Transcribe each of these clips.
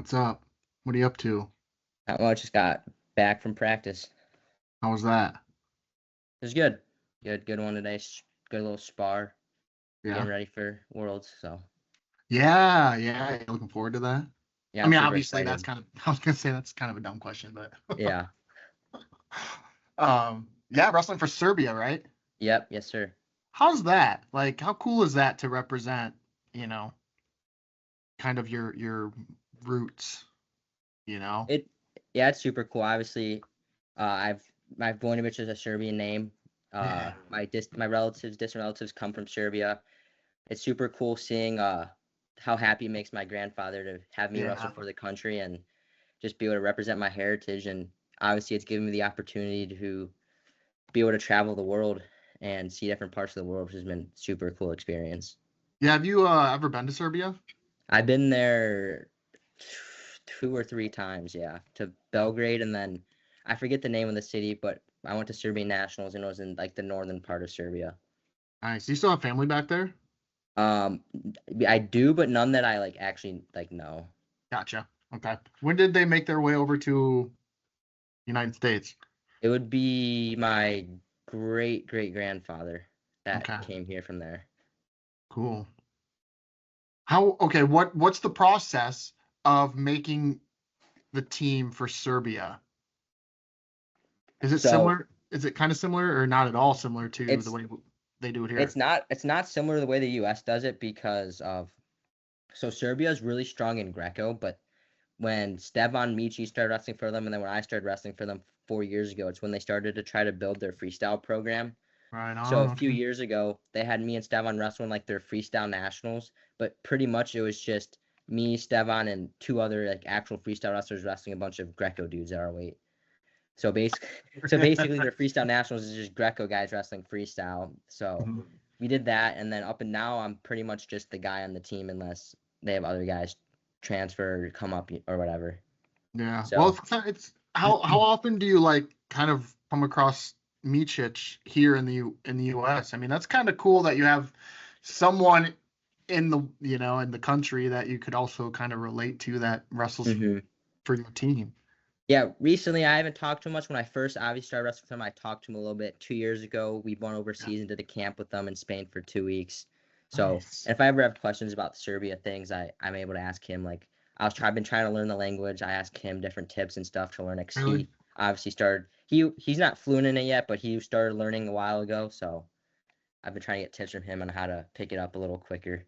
What's up? What are you up to? Not much. Just got back from practice. How was that? It was good. Good one today. Good little spar. Yeah. Getting ready for Worlds. So Yeah. Looking forward to that. yeah, I I'm mean, super obviously excited. I was gonna say that's kind of a dumb question, but Yeah. yeah, wrestling for Serbia, right? Yep. Yes, sir. How's that? Like, how cool is that to represent, you know, kind of your roots, you know? It. Yeah, it's super cool. Obviously, I've my Voinovich is a Serbian name. Yeah. My relatives, distant relatives, come from Serbia. It's super cool seeing how happy it makes my grandfather to have me wrestle Yeah. for the country and just be able to represent my heritage. And obviously, it's given me the opportunity to be able to travel the world and see different parts of the world, which has been super cool experience. Yeah, have you ever been to Serbia? I've been there 2 or 3 times, yeah, to Belgrade, and then I forget the name of the city, but I went to Serbian Nationals and it was in like the northern part of Serbia. Nice. Do you still have family back there? Um, I do, but none that I like actually like know. Gotcha. Okay. When did they make their way over to United States? It would be my great grandfather that Okay. came here from there. Cool. Okay, what's the process of making the team for Serbia? Is it So similar? Is it kind of similar or not at all similar to the it's way they do it it's here? not it's not similar to the way the U.S. does it because of so Serbia is really strong in Greco, but when Stevan Mici started wrestling for them, and then when I started wrestling for them 4 years ago, it's when they started to try to build their freestyle program. Right So a on. few Okay. years ago, they had me and Stevan wrestling like their freestyle nationals, but pretty much it was just me, Stevan, and two other like actual freestyle wrestlers wrestling a bunch of Greco dudes at our weight. So basically, their freestyle nationals is just Greco guys wrestling freestyle. So Mhm. we did that, and then up and now I'm pretty much just the guy on the team unless they have other guys transfer or come up or whatever. Yeah. Well, So it's how often do you like kind of come across Micic here in the U.S.? I mean, that's kind of cool that you have someone in the country that you could also kind of relate to that wrestles hmm for your team. yeah, recently I haven't talked to him much. When I first obviously started wrestling with him, I talked to him a little bit 2 years ago. We went Yeah. overseas and did a camp with them in Spain for 2 weeks. So, Nice. and if I ever have questions about the Serbia things, I'm able to ask him. Like I've been trying to learn the language. I ask him different tips and stuff to learn it 'cause Really? he obviously started. He's not fluent in it yet, but he started learning a while ago. So I've been trying to get tips from him on how to pick it up a little quicker.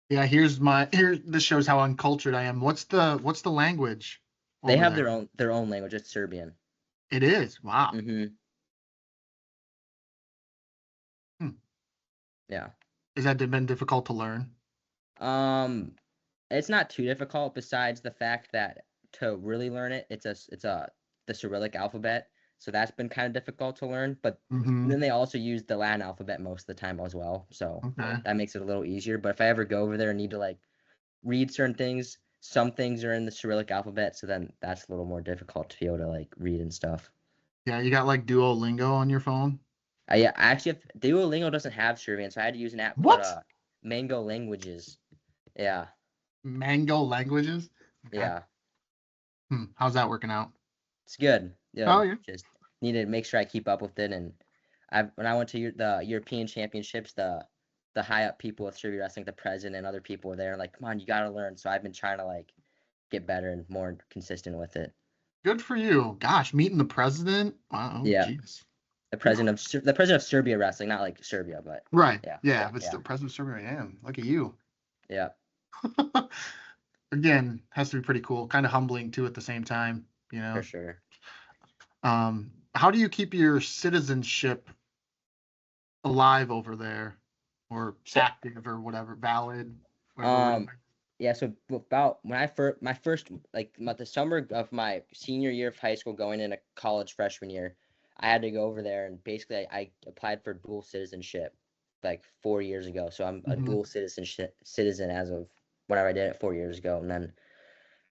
Yeah, here this shows how uncultured I am. What's the language They over have there? their own language. It's Serbian. It is. Wow. hmm Hmm. Yeah. Has that been difficult to learn? Um, it's not too difficult besides the fact that to really learn it, it's the Cyrillic alphabet. So that's been kind of difficult to learn, but Mm-hmm. then they also use the Latin alphabet most of the time as well. So Okay. that makes it a little easier. But if I ever go over there and need to like read certain things, some things are in the Cyrillic alphabet, so then that's a little more difficult to be able to like read and stuff. Yeah, you got like Duolingo on your phone? Yeah, I actually Duolingo doesn't have Serbian, so I had to use an app called What? Mango Languages. Yeah, Mango languages? Okay. yeah. How's that working out? It's good. Oh Good. yeah. Just need to make sure I keep up with it. And when I went to the European Championships, the high up people with Serbia wrestling, the president and other people were there, like, come on, you got to learn. So I've been trying to like get better and more consistent with it. Good for you. Gosh, meeting the president. Wow, Yeah, jeez. the president of Serbia wrestling, not like Serbia, but Right. yeah, Yeah, but yeah, still president of Serbia I am. Look at you. yeah, Again, has to be pretty cool. Kind of humbling too at the same time, you for know. sure. How do you keep your citizenship alive over there, or So active, or whatever, valid, whatever word you um yeah, so about when my first like the summer of my senior year of high school going into college freshman year, I had to go over there and basically I applied for dual citizenship like 4 years ago. So I'm a Mm-hmm. dual citizen as of whenever I did it 4 years ago. And then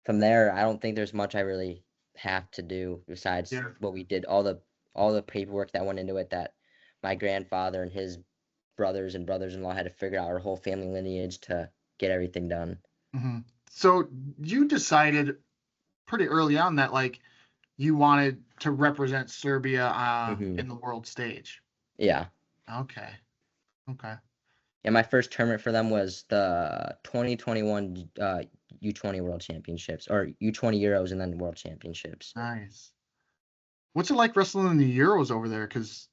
from there, I don't think there's much I really have to do besides Yeah. what we did, all the paperwork that went into it that my grandfather and his brothers and brothers-in-law had to figure out our whole family lineage to get everything done. Mm-hmm. So you decided pretty early on that like you wanted to represent Serbia Hmm. in the world stage. Yeah. Okay. Okay. And my first tournament for them was the 2021 U20 World Championships, or U20 Euros and then World Championships. Nice. What's it like wrestling in the Euros over there? Because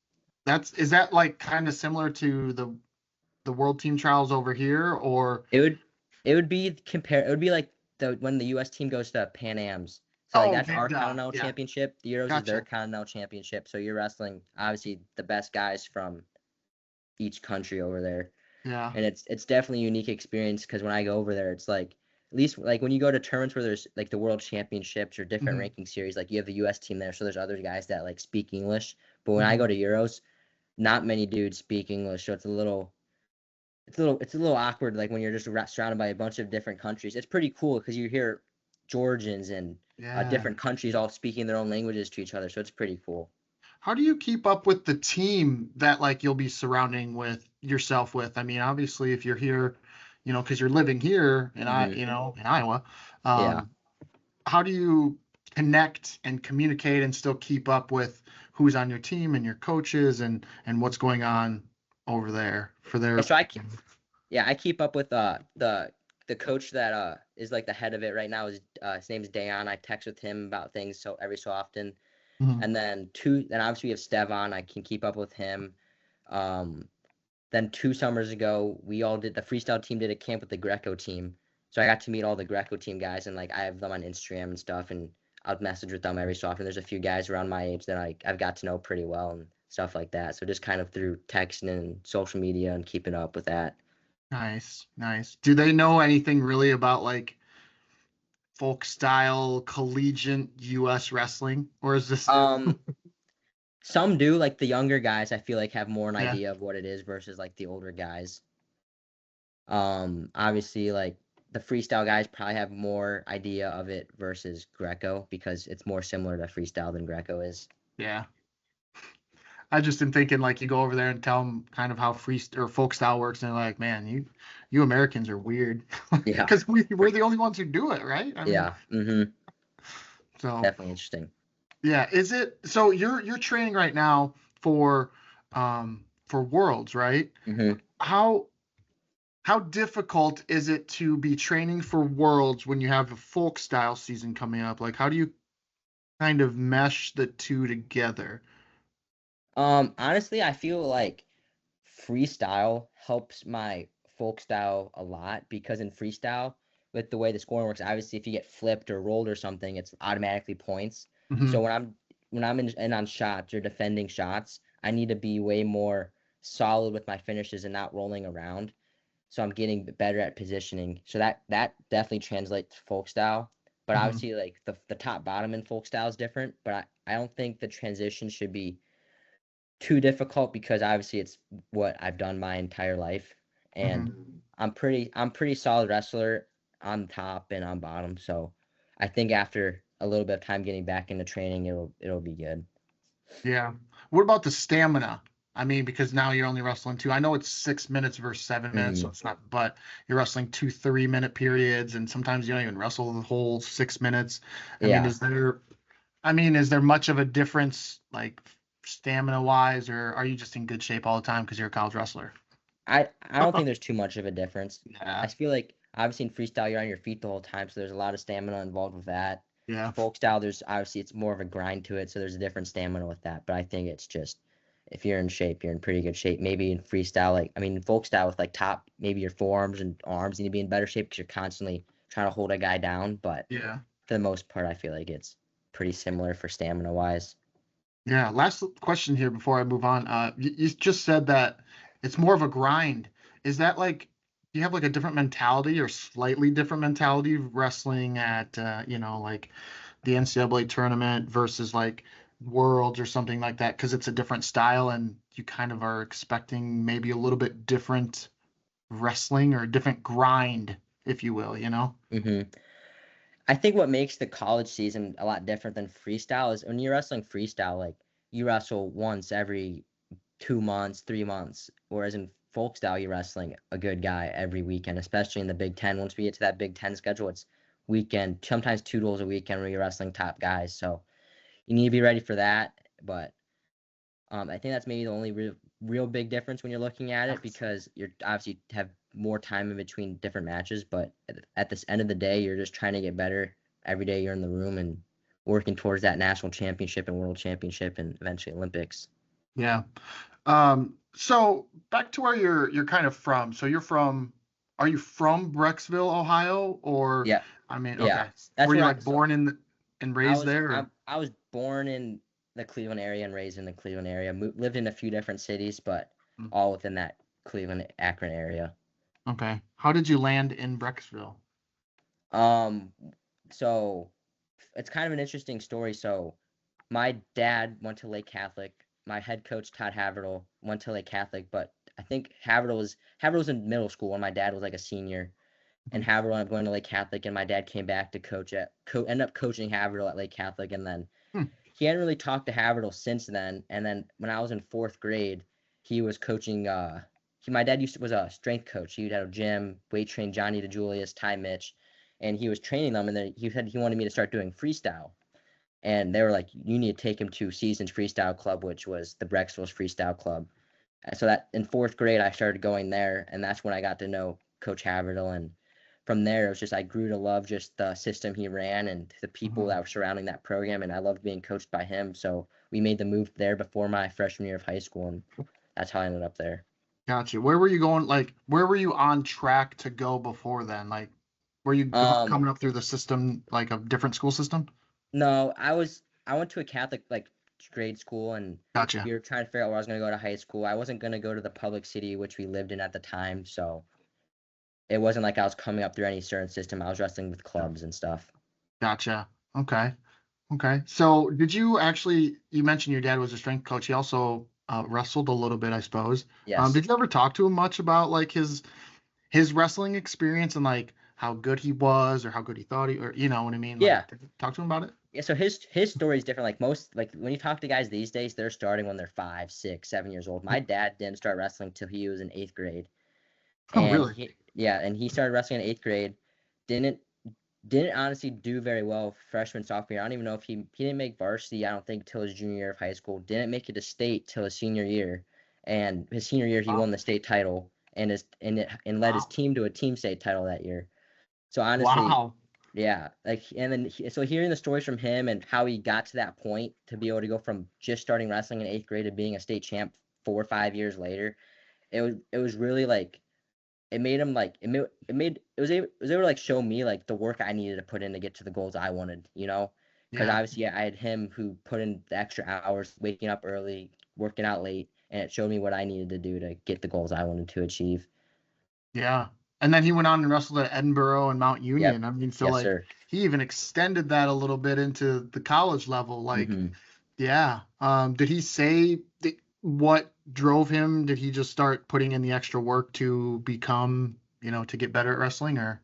is that like kind of similar to the World Team Trials over here, or It would it would be compare it would be like the when the US team goes to Pan Am's. So like oh, that's our Continental yeah, Championship. The Euros is their gotcha. Continental Championship. So you're wrestling obviously the best guys from each country over there. Yeah. And it's definitely a unique experience because when I go over there, it's like at least like when you go to tournaments where there's like the World Championships or different Hmm. ranking series, like you have the US team there, so there's other guys that like speak English. But when I Hmm. go to Euros, not many dudes speak English, so it's a little awkward like when you're just surrounded by a bunch of different countries. It's pretty cool because you hear Georgians and Yeah. different countries all speaking their own languages to each other, so it's pretty cool. How do you keep up with the team that like you'll be surrounding with yourself with? I mean, obviously, if you're here, because you're living here Hmm. in Iowa, Yeah. um, how do you connect and communicate and still keep up with who's on your team and your coaches and what's going on over there for And their so yeah, I keep up with the coach that is like the head of it right now is his name's Dayon. I text with him about things so every so often. Mhm. And then obviously we have Stevan. I can keep up with him. Um, then 2 summers ago, the freestyle team did a camp with the Greco team. So I got to meet all the Greco team guys and like I have them on Instagram and stuff and I'll message with them every so often. There's a few guys around my age that I've got to know pretty well and stuff like that. So just kind of through texting and social media and keeping up with that. Nice, nice. Do they know anything really about like folk style collegiate US wrestling, or is this Um, some do, like the younger guys, I feel like have more an yeah, idea of what it is versus like the older guys. Obviously, like the freestyle guys probably have more idea of it versus Greco because it's more similar to freestyle than Greco is. yeah. I just am thinking like you go over there and tell them kind of how free or folk style works, and they're like, man, you Americans are weird, Yeah, because we're the only ones who do it, right? I mean, yeah, mm-hmm. so Definitely interesting. yeah, is it so you're training right now for Worlds, right? Mm-hmm. How how difficult is it to be training for Worlds when you have a folk style season coming up? Like, how do you kind of mesh the two together? Honestly, I feel like freestyle helps my folk style a lot because in freestyle, with the way the scoring works, obviously if you get flipped or rolled or something, it's automatically points. So Hmm. when I'm in on shots or defending shots, I need to be way more solid with my finishes and not rolling around. So I'm getting better at positioning. So that definitely translates to folk style. But Hmm. obviously, like the top bottom in folk style is different. But I don't think the transition should be too difficult because obviously it's what I've done my entire life, and Hmm. I'm pretty solid wrestler on top and on bottom. So I think after a little bit of time getting back into training, it'll be good. Yeah. What about the stamina? I mean, because now you're only wrestling two. I know it's 6 minutes versus 7 minutes, so Hmm. it's not, but you're wrestling two 3 minute periods, and sometimes you don't even wrestle the whole 6 minutes. I mean, Yeah, is there much of a difference, like stamina wise, or are you just in good shape all the time because you're a college wrestler? I don't think there's too much of a difference. I Yeah. feel like obviously in freestyle you're on your feet the whole time, so there's a lot of stamina involved with that. Yeah. Folk style, there's obviously it's more of a grind to it, so there's a different stamina with that. But I think it's just if you're in shape, you're in pretty good shape. Maybe in freestyle, like I mean, in folk style with like top, maybe your forearms and arms need to be in better shape because you're constantly trying to hold a guy down. But Yeah. for the most part, I feel like it's pretty similar for stamina wise. Yeah. Last question here before I move on. You just said that it's more of a grind. Is that like you have like a different mentality or slightly different mentality wrestling at like the NCAA tournament versus like Worlds or something like that because it's a different style and you kind of are expecting maybe a little bit different wrestling or a different grind, if you will, you know? Hmm. I think what makes the college season a lot different than freestyle is when you're wrestling freestyle, like you wrestle once every 2 months, 3 months, whereas in folk style you're wrestling a good guy every weekend, especially in the Big Ten. Once we get to that Big Ten schedule, it's weekend, sometimes 2 duels a weekend where you're wrestling top guys. So you need to be ready for that. But I think that's maybe the only real big difference when you're looking at it, because you're obviously have more time in between different matches. But at this end of the day, you're just trying to get better every day you're in the room and working towards that national championship and world championship and eventually Olympics. Yeah. So back to where you're kind of from. So are you from Brecksville, Ohio, or Yeah. I mean, Yeah. okay. That's Were you where like born in and raised there? Or? I was born in the Cleveland area and raised in the Cleveland area. Lived in a few different cities, but all within that Cleveland Akron area. Okay. How did you land in Brecksville? So it's kind of an interesting story. So my dad went to Lake Catholic. My head coach Todd Havertl went to Lake Catholic, but I think Havertl was in middle school when my dad was like a senior, and Havertl ended up going to Lake Catholic, and my dad came back to coach ended up coaching Havertl at Lake Catholic, and then he hadn't really talked to Havertl since then. And then when I was in 4th grade, he was coaching. My dad was a strength coach. He had a gym, weight train Johnny DeJulius, Ty Mitch, and he was training them. And then he said he wanted me to start doing freestyle. And they were like, you need to take him to Seasons Freestyle Club, which was the Brecksville's Freestyle Club. And so that in 4th grade, I started going there, and that's when I got to know Coach Havertl. And from there, it was just I grew to love just the system he ran and the people that were surrounding that program, and I loved being coached by him. So we made the move there before my freshman year of high school, and that's how I ended up there. Gotcha. Where were you going? Like, where were you on track to go before then? Like, were you coming up through the system, like a different school system? No, I went to a Catholic grade school, and Gotcha. we were trying to figure out where I was going to go to high school. I wasn't going to go to the public city which we lived in at the time, so it wasn't like I was coming up through any certain system. I was wrestling with clubs and stuff. Gotcha. Okay. Okay. So you mentioned your dad was a strength coach. He also wrestled a little bit, I suppose. Yes. Did you ever talk to him much about like his wrestling experience and like how good he was or how good he thought or you know what I mean? Like, Yeah. talk to him about it? Yeah, so his story is different. Like when you talk to guys these days, they're starting when they're 5, 6, 7 years old. My dad didn't start wrestling till he was in 8th grade. Oh, And really? he started wrestling in 8th grade. Didn't honestly do very well freshman, sophomore year. I don't even know if he didn't make varsity, I don't think, till his junior year of high school. Didn't make it to state till his senior year. And his senior year he won the state title and led his team to a team state title that year. So honestly, yeah, and then so hearing the stories from him and how he got to that point to be able to go from just starting wrestling in 8th grade to being a state champ 4 or 5 years later, it was really like it made him like it was able to like show me like the work I needed to put in to get to the goals I wanted, because obviously I had him who put in the extra hours, waking up early, working out late, and it showed me what I needed to do to get the goals I wanted to achieve. Yeah. And then he went on and wrestled at Edinburgh and Mount Union. Yep. I mean, so Yes, like sir. he even extended that a little bit into the college level. Like, yeah. Did he say what drove him? Did he just start putting in the extra work to become, to get better at wrestling or?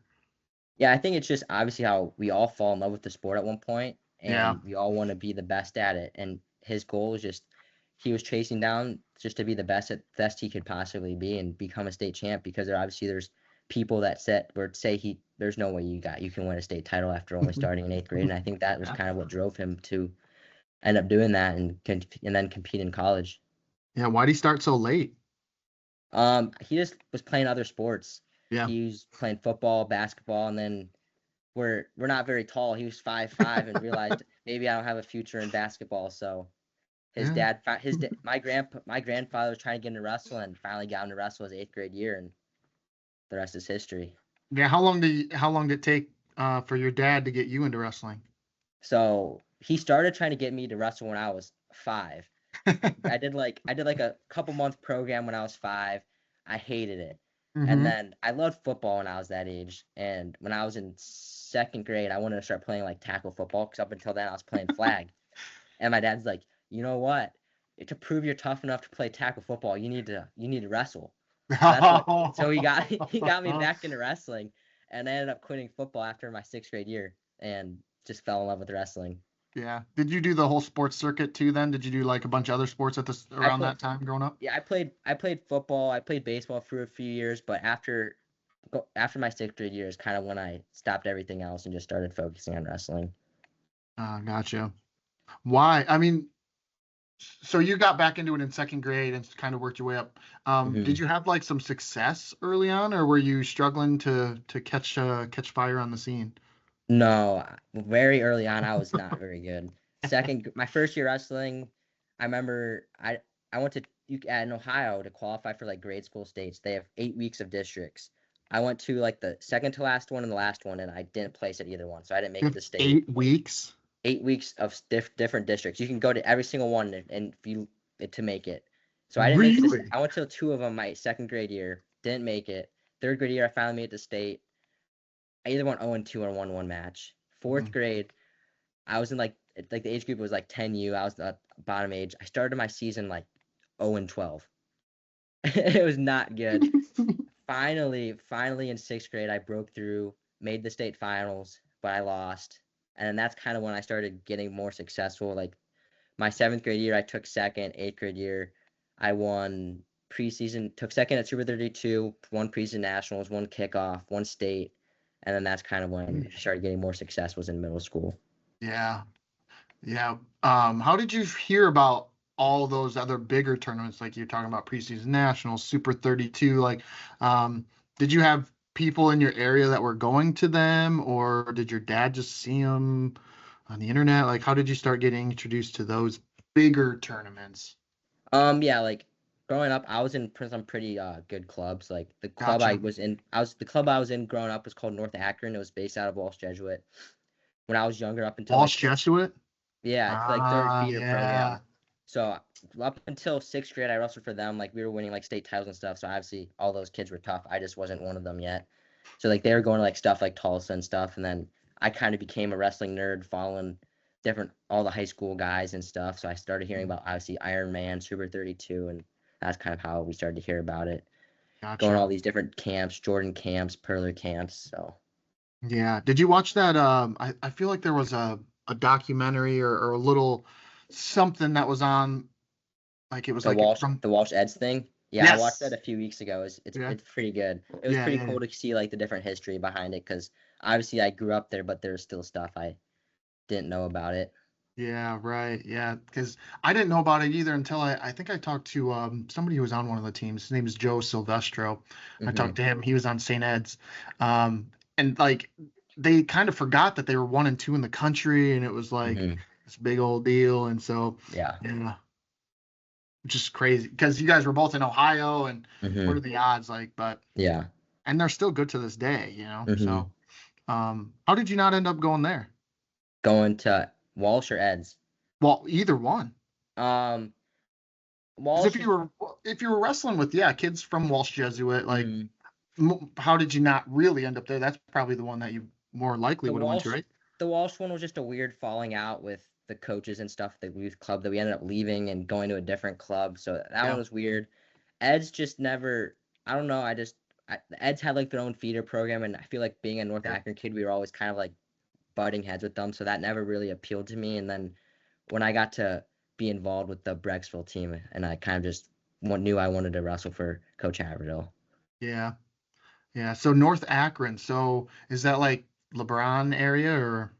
Yeah, I think it's just obviously how we all fall in love with the sport at one point, Yeah. and we all want to be the best at it. And his goal is just he was chasing down just to be the best he could possibly be and become a state champ, because there's people that say there's no way you can win a state title after only starting in 8th grade. And I think that was kind of what drove him to end up doing that and then compete in college. Yeah. Why'd he start so late? He just was playing other sports. Yeah. He was playing football, basketball, and then we're not very tall. He was 5'5" and realized maybe I don't have a future in basketball. So my grandfather was trying to get him to wrestle and finally got him to wrestle his 8th grade year, and the rest is history. Yeah. How long did it take for your dad to get you into wrestling? So he started trying to get me to wrestle when I was 5. I did like a couple month program when I was 5. I hated it. And then I loved football when I was that age. And when I was in 2nd grade, I wanted to start playing like tackle football, because up until then I was playing flag. And my dad's like, you know what? To prove you're tough enough to play tackle football, you need to wrestle. So he got me back into wrestling, and I ended up quitting football after my 6th grade year and just fell in love with wrestling. Yeah. Did you do the whole sports circuit too then? Did you do like a bunch of other sports I around played, that time growing up? yeah, I played football, I played baseball for a few years, but after my sixth grade year is kind of when I stopped everything else and just started focusing on wrestling. Gotcha. Why? I mean, so you got back into it in second grade and kind of worked your way up. Hmm. Did you have like some success early on, or were you struggling to catch fire on the scene? No, very early on, I was not very good. My first year wrestling, I remember I went to in Ohio to qualify for like grade school states. They have 8 weeks of districts. I went to like the second to last one and the last one, and I didn't place at either one, so I didn't make You it have to state. 8 weeks. 8 weeks of different districts. You can go to every single one and if you to make it. So I didn't make it. Really? I went to two of them my second grade year. Didn't make it. Third grade year, I finally made it to state. I either went 0-2 or 1-1 match. Fourth Mhm. grade, I was in like the age group was like 10U. I was the bottom age. I started my season like 0-12. It was not good. Finally in sixth grade, I broke through, made the state finals, but I lost. And then that's kind of when I started getting more successful. Like my seventh grade year, I took second. Eighth grade year, I won preseason, took second at Super 32, won preseason nationals, won kickoff, won state. And then that's kind of when I started getting more success was in middle school. Yeah. Yeah. How did you hear about all those other bigger tournaments like you're talking about preseason nationals, Super 32? Like, um, did you have people in your area that were going to them, or did your dad just see them on the internet? Like, how did you start getting introduced to those bigger tournaments? Yeah, like growing up, I was in some pretty good clubs. Like Gotcha. the club I was in growing up was called North Akron. It was based out of Walsh Jesuit. When I was younger, up until like Walsh Jesuit? yeah, it's like third feeder Yeah. program. So up until sixth grade, I wrestled for them. Like we were winning like state titles and stuff. So obviously all those kids were tough. I just wasn't one of them yet. So like they were going to like stuff like Tulsa and stuff, and then I kind of became a wrestling nerd, following different all the high school guys and stuff. So I started hearing about obviously Iron Man, Super 32, and that's kind of how we started to hear about it. Going to all Gotcha. these different camps, Jordan camps, Perler camps. So Yeah. Did you watch that? I feel like there was a documentary or a little something that was on, like it was like from. The Walsh Eds thing. Yeah, I watched that Yes. a few weeks ago. Yeah. It's pretty good. It was Yeah. pretty Yeah. cool to see like the different history behind it because obviously I grew up there, but there's still stuff I didn't know about it. Yeah. Right. Yeah. Because I didn't know about it either until I think I talked to somebody who was on one of the teams. His name is Joe Silvestro. I Hmm. talked to him. He was on St. Ed's. And like they kind of forgot that they were 1 and 2 in the country, and it was like Hmm. this big old deal. And so, Yeah. yeah, just crazy because you guys were both in Ohio, and what are Hmm. the odds like? But Yeah. and they're still good to this day, you know. Hmm. So, how did you not end up going there? Going to Walsh or Eds. Well, either one. Um, Because Walsh. if you were wrestling with kids from Walsh Jesuit, like Mm, how did you not really end up there? That's probably the one that you more likely the would have went to, Walsh right? the Walsh one was just a weird falling out with the coaches and stuff, the youth club that we ended up leaving and going to a different club. So that one Yeah. was weird. Ed's just never. I don't know. The Eds had like their own feeder program, and I feel like being a North Yeah. Akron kid, we were always kind of like butting heads with them. So that never really appealed to me. And then when I got to be involved with the Brecksville team, and I kind of just knew I wanted to wrestle for Coach Haverhill. Yeah. Yeah. So North Akron. So is that like LeBron area, or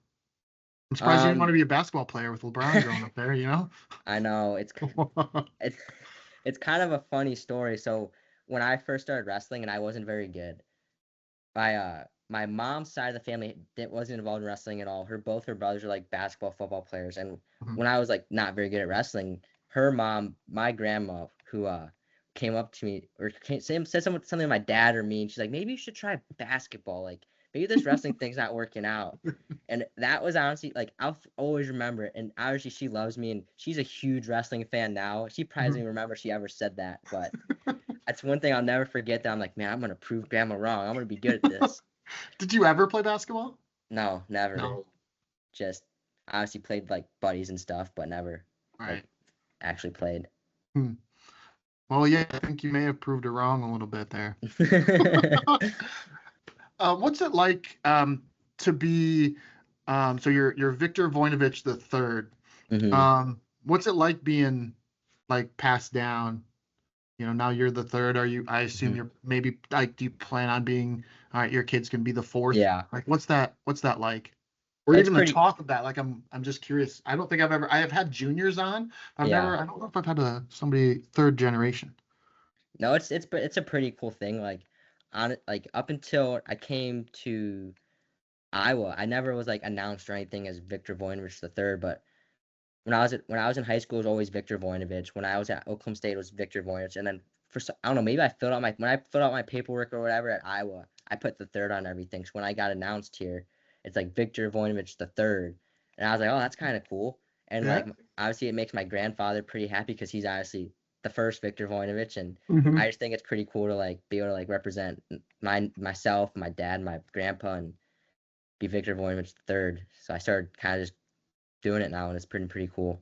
I'm surprised you didn't want Um, to be a basketball player with LeBron growing up there, you know? I know it's it's kind of a funny story. So when I first started wrestling and I wasn't very good, my mom's side of the family wasn't involved in wrestling at all. Both her brothers are like basketball, football players, and Mhm. when I was like not very good at wrestling, her mom, my grandma, who came up to me or said something to my dad or me, and she's like, maybe you should try basketball. Like maybe this wrestling thing's not working out. And that was honestly like always remember it. And obviously she loves me and she's a huge wrestling fan now. She probably doesn't Mhm. even remember she ever said that, but that's one thing I'll never forget. That I'm like, man, I'm gonna prove grandma wrong. I'm gonna be good at this. Did you ever play basketball? No, never. No. Just obviously played like buddies and stuff, but never like Right. actually played. Hmm. Well, yeah, I think you may have proved it wrong a little bit there. What's it like to be So you're Victor Voinovich the third. Hmm. What's it like being like passed down? Now you're the third. I assume Hmm. you're maybe like, do you plan on being, all right, your kids can be the fourth? Yeah, Like, what's that like? Or it's even the pretty. talk of that. Like, I'm just curious. I don't think I have had juniors on. Yeah. I don't know if I've had somebody third generation. No, it's a pretty cool thing. Like, on like up until I came to Iowa, I never was like announced or anything as Victor Voinovich the third. But when I was in high school, it was always Victor Voinovich. When I was at Oklahoma State, it was Victor Voinovich. And then I don't know, maybe I filled out my when I filled out my paperwork or whatever at Iowa, I put the third on everything. So when I got announced here, it's like Victor Voinovich the third, and I was like, oh, that's kind of cool. And Yeah. like obviously, it makes my grandfather pretty happy because he's obviously the first Victor Voinovich, and Hmm. I just think it's pretty cool to like be able to like represent myself, my dad, my grandpa, and be Victor Voinovich the third. So I started kind of just doing it now, and it's pretty cool.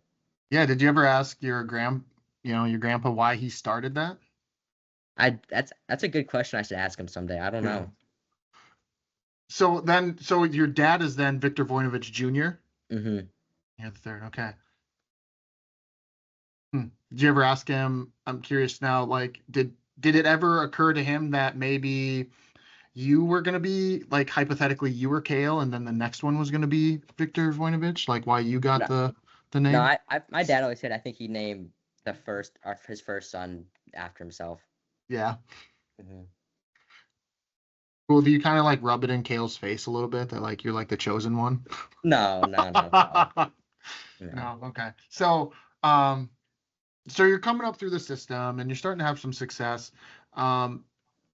Yeah. Did you ever ask your grandpa why he started that? That's a good question. I should ask him someday. I don't Yeah. know. So your dad is then Victor Voinovich Jr. Hmm. Yeah, the third. Okay. Did you ever ask him? I'm curious now. Like, did it ever occur to him that maybe you were gonna be like hypothetically you were Kale, and then the next one was gonna be Victor Voinovich? Like, why you got No, the no. name? My dad always said I think he named his first son after himself. Yeah. Hmm. Well, do you kind of like rub it in Kale's face a little bit that like you're like the chosen one? No, no, not at all. No. No. Okay. So you're coming up through the system and you're starting to have some success. Um,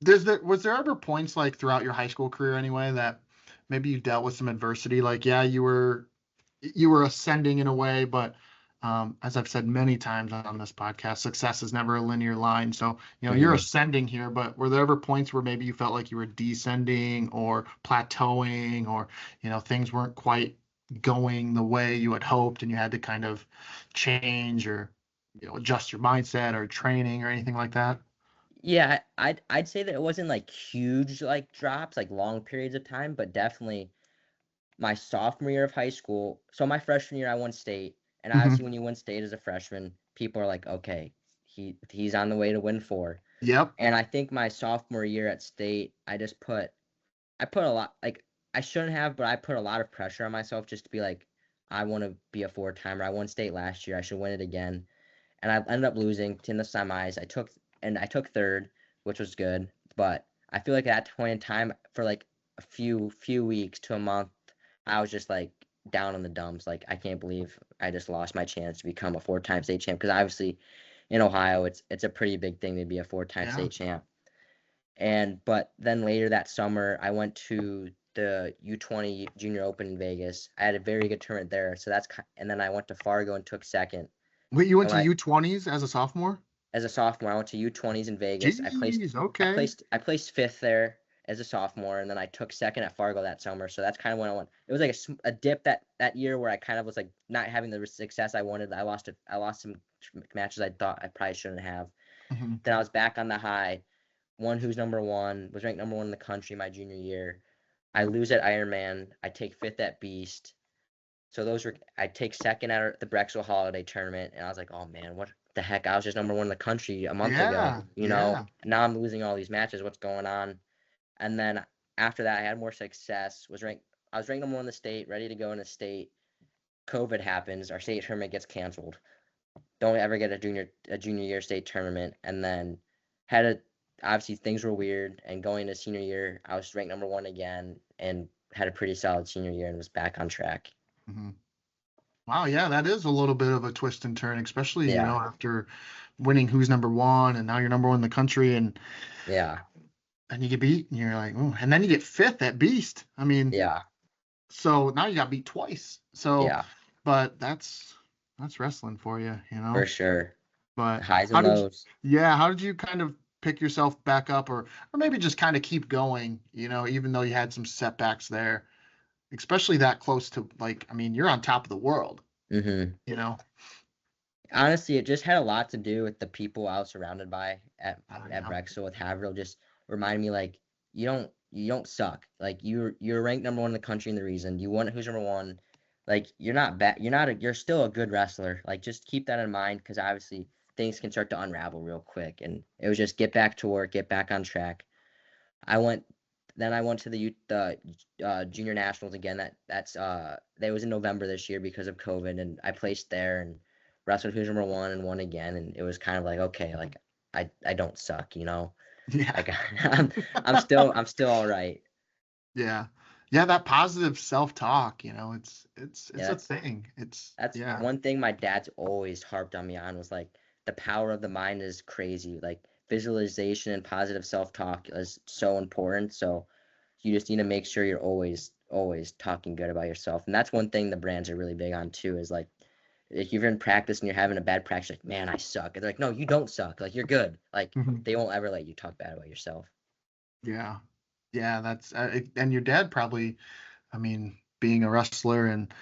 was there ever points like throughout your high school career anyway that maybe you dealt with some adversity? Like, yeah, you were ascending in a way, but as I've said many times on this podcast, success is never a linear line. So, you're Hmm. ascending here, but were there ever points where maybe you felt like you were descending or plateauing or, things weren't quite going the way you had hoped and you had to kind of change or, adjust your mindset or training or anything like that? Yeah, I'd say that it wasn't like huge like drops, like long periods of time, but definitely my sophomore year of high school. So my freshman year, I won state, and Hmm. obviously when you win state as a freshman, people are like, okay, he's on the way to win four. Yep. And I think my sophomore year at state, I put a lot like I shouldn't have, but I put a lot of pressure on myself just to be like, I want to be a four timer. I won state last year. I should win it again. And I ended up losing in the semis. I took third, which was good. But I feel like at that point in time, for like a few weeks to a month, I was just like down in the dumps. Like I can't believe I just lost my chance to become a four-time state champ. Because obviously, in Ohio, it's a pretty big thing to be a four-time Yeah. state champ. But then later that summer, I went to the U20 Junior Open in Vegas. I had a very good tournament there. And then I went to Fargo and took second. Wait, you went And to when I U20s as a sophomore? as a sophomore, I went to U20s in Vegas. Jeez. Okay. I placed fifth there as a sophomore, and then I took second at Fargo that summer. So that's kind of when I went. It was like a dip that year where I kind of was like not having the success I wanted. I lost some matches I thought I probably shouldn't have. Hmm. Then I was back on the high. One who's number one was ranked number one in the country my junior year. I lose at Ironman. I take fifth at Beast. So I take second at the Brecksville Holiday Tournament, and I was like, oh man, what the heck? I was just number one in the country a month ago, Yeah. Yeah. Now I'm losing all these matches. What's going on? And then after that, I had more success. I was ranked number one in the state, ready to go in the state. COVID happens. Our state tournament gets canceled. Don't ever get a junior year state tournament, and then had a obviously things were weird. And going to senior year, I was ranked number one again, and had a pretty solid senior year, and was back on track. Hmm. Wow, yeah, that is a little bit of a twist and turn, especially, Yeah, after winning who's number one and now you're number one in the country yeah, and you get beat and you're like, oh, and then you get fifth at Beast. I mean, yeah, so now you got beat twice. So, yeah, but that's wrestling for you, for sure. But Highs how and did you, lows. yeah, how did you kind of pick yourself back up or maybe just kind of keep going, even though you had some setbacks there, especially that close to like, I mean, you're on top of the world, Hmm. you know? Honestly, it just had a lot to do with the people I was surrounded by Oh, at yeah. Brecksville with Haverhill. Just reminded me like you don't you don't suck. Like you're ranked number 1 in the country in the reason. You won who's number 1. Like you're not bad. You're still a good wrestler. Like just keep that in mind because obviously things can start to unravel real quick. And it was just get back to work, get back on track. I went to the junior nationals again. That was in November this year because of COVID, and I placed there and wrestled who's number 1 and won again. And it was kind of like, okay, like I don't suck, you know. Yeah. Like I'm still all right. Yeah. Yeah, that positive self-talk, you know, it's Yeah, a thing. that's Yeah. one thing my dad's always harped on me on was like the power of the mind is crazy. Like visualization and positive self-talk is so important. So you just need to make sure you're always talking good about yourself. And that's one thing the brands are really big on too, is like if you're in practice and you're having a bad practice, like, man, I suck. And they're like, no, you don't suck. Like you're good. Like Mhm. they won't ever let you talk bad about yourself. Yeah. Yeah, that's and your dad probably, I mean, being a wrestler and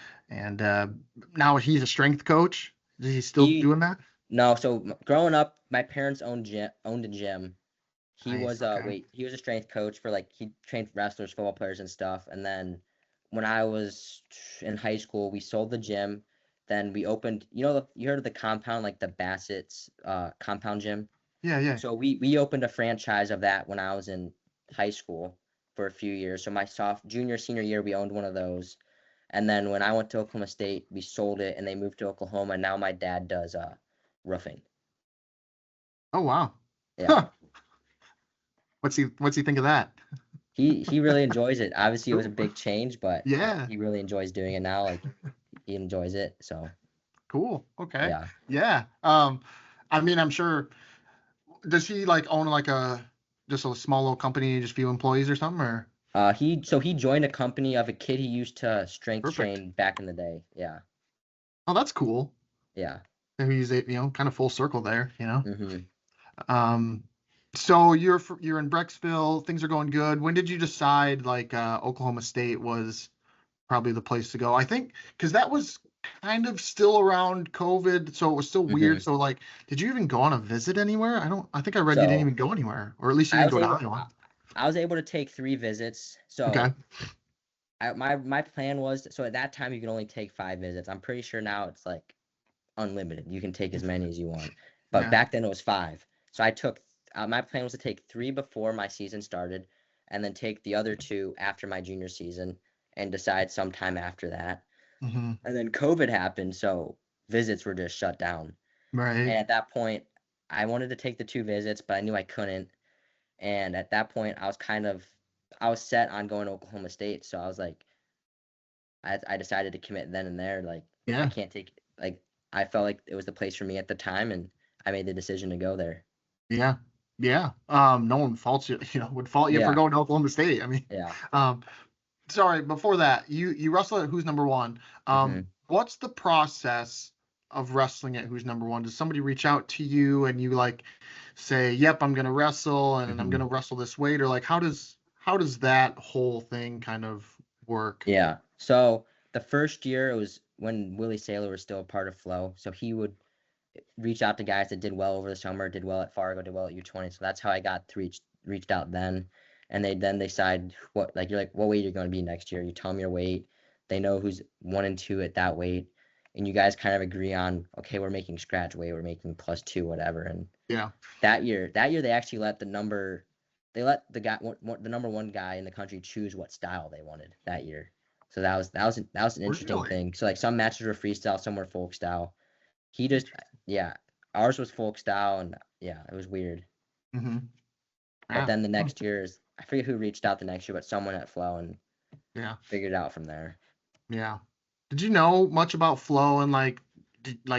now he's a strength coach. Is he still He doing that? No, so growing up, my parents owned a gym. Nice. Okay. He was a strength coach for like he trained wrestlers, football players and stuff. And then when I was in high school, we sold the gym. Then we opened, you heard of the compound, like the Bassett's compound gym. Yeah, yeah. So we opened a franchise of that when I was in high school for a few years. So my junior, senior year, we owned one of those. And then when I went to Oklahoma State, we sold it and they moved to Oklahoma. And now my dad does roofing. Oh wow. Yeah. Huh. What's he think of that? He really enjoys it. Obviously, it was a Cool. big change, but Yeah. he really enjoys doing it now. Like he enjoys it. So Cool. Okay. yeah. Yeah. I mean, I'm sure. Does he like own like just a small little company, just few employees or something, or? He joined a company of a kid he used to strength Perfect. train back in the day. Yeah. Oh, that's cool. Yeah. And he's kind of full circle there, you know. hmm Um, so you're in Brecksville. Things are going good. When did you decide like Oklahoma State was probably the place to go? I think because that was kind of still around COVID, so it was still hmm weird. So like, did you even go on a visit anywhere? I don't. I think I read you didn't So even go anywhere, or at least you I didn't was go to able Iowa. I was able to take 3 visits. Okay. So my plan was so at that time you could only take 5 visits. I'm pretty sure now it's like unlimited. You can take as many as you want. But Yeah. back then it was 5. So I took my plan was to take 3 before my season started and then take the other 2 after my junior season and decide sometime after that. Hmm. And then COVID happened, so visits were just shut down. Right. And at that point, I wanted to take the 2 visits, but I knew I couldn't. And at that point, I was set on going to Oklahoma State. So I was like, I decided to commit then and there. Like I Yeah. can't take like I felt like it was the place for me at the time, and I made the decision to go there. Yeah. Yeah. No one faults you. Would fault you for Yeah, going to Oklahoma State. I mean, yeah. um, sorry. Before that, you wrestle at who's number one. hmm What's the process of wrestling at who's number one? Does somebody reach out to you and you like say, "Yep, I'm gonna wrestle and I'm hmm gonna wrestle this weight," or like how does that whole thing kind of work? Yeah. So the first year it was when Willie Saylor was still a part of Flow, so he would reach out to guys that did well over the summer, did well at Fargo, did well at U20. So that's how I got reached out then. And they then decide what like you're like what weight you're going to be next year. You tell them your weight. They know who's 1 and 2 at that weight, and you guys kind of agree on okay, we're making scratch weight, we're making +2, whatever. And Yeah. that year they actually let they let the number 1 guy in the country choose what style they wanted that year. So that was an interesting Really? thing. So like some matches were freestyle, some were folk style. He just, yeah, ours was folk style, and yeah, it was weird. Mm-hmm. But Yeah. then the next year I forget who reached out the next year, but someone at Flow and Yeah. figured it out from there. Yeah. Did you know much about Flo and like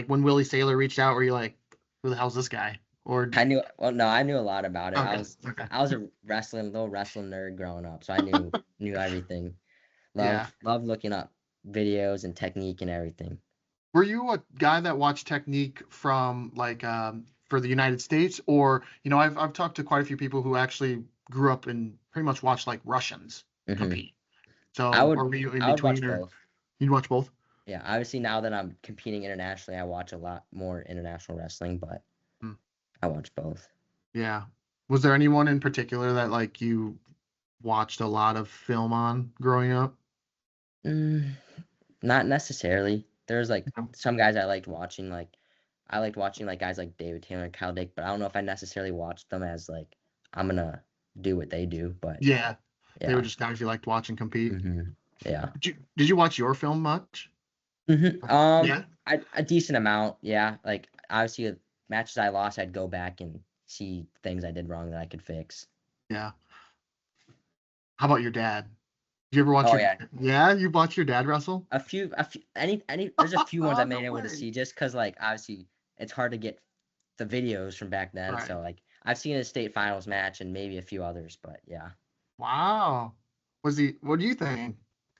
when Willie Saylor reached out, were you like, who the hell's this guy? Or Well, no, I knew a lot about it. okay, okay, I was a little wrestling nerd growing up, so I knew everything. yeah. Love looking up videos and technique and everything. Were you a guy that watched technique from like for the United States, or I've talked to quite a few people who actually grew up and pretty much watched like Russians hmm compete. So, I would or were you in I would watch between, or both. you'd watch both? Yeah, obviously now that I'm competing internationally, I watch a lot more international wrestling, but Hmm. I watch both. Yeah. Was there anyone in particular that like you watched a lot of film on growing up? Mm, not necessarily. There's like No. some guys I liked watching. Like I liked watching like guys like David Taylor and Kyle Dick, but I don't know if I necessarily watched them as like I'm gonna do what they do. But Yeah, they were yeah, just guys you liked watching compete. yeah. Did you watch your film much? Yeah. A decent amount. Yeah, like obviously with matches I lost, I'd go back and see things I did wrong that I could fix. Yeah. How about your dad? Did you ever watch Oh your? yeah, Yeah, you watched your dad wrestle? any. There's a few ones I've No been able to way. see just because like obviously it's hard to get the videos from back then. Right. So like I've seen a state finals match and maybe a few others, but yeah, Wow. Was he? What do you think?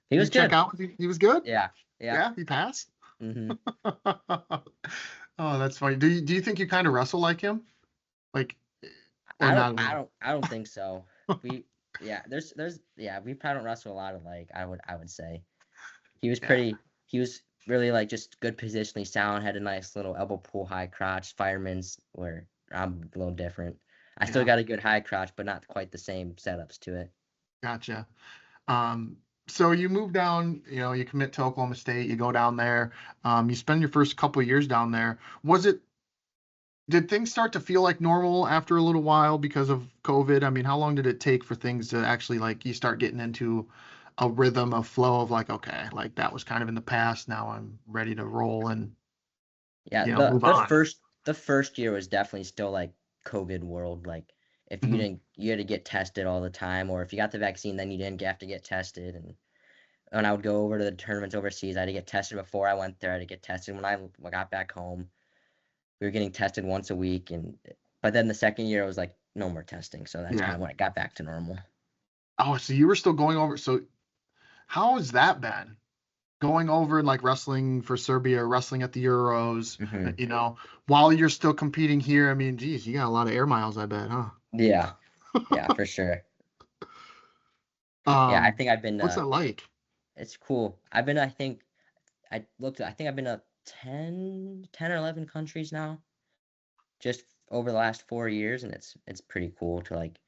he Did was you check good. out? He was good. Yeah, yeah. Yeah, he passed. hmm Oh, that's funny. Do you think you kind of wrestle like him? Like, or not at all? I don't think so. We yeah, there's we probably don't wrestle a lot alike. I would say he was Yeah. pretty. He was really like just good positionally sound. Had a nice little elbow pull, high crotch. Fireman's where I'm a little different. I still Yeah. got a good high crotch, but not quite the same setups to it. Gotcha. Um, so you move down, you commit to Oklahoma State, you go down there, you spend your first couple of years down there. Did things start to feel like normal after a little while because of COVID? I mean, how long did it take for things to actually like you start getting into a rhythm of flow of like, okay, like that was kind of in the past. Now I'm ready to roll and, Yeah, move on. the first year was definitely still like COVID world. Like if you Mhm. didn't, you had to get tested all the time, or if you got the vaccine, then you didn't have to get tested. And when I would go over to the tournaments overseas, I had to get tested before I went there. I had to get tested when I got back home. We were getting tested once a week, and but then the second year it was like no more testing. So that's kind Yeah. of when it got back to normal. Oh, so you were still going over. So how has that been? Going over and like wrestling for Serbia, wrestling at the Euros, hmm while you're still competing here. I mean, geez, you got a lot of air miles, I bet, huh? Yeah, yeah, for sure. Yeah, I Um, think I've been. what's that like? It's cool. I've been. I think I've been to 10 or 11 countries now, just over the last 4 years, and it's pretty cool to like.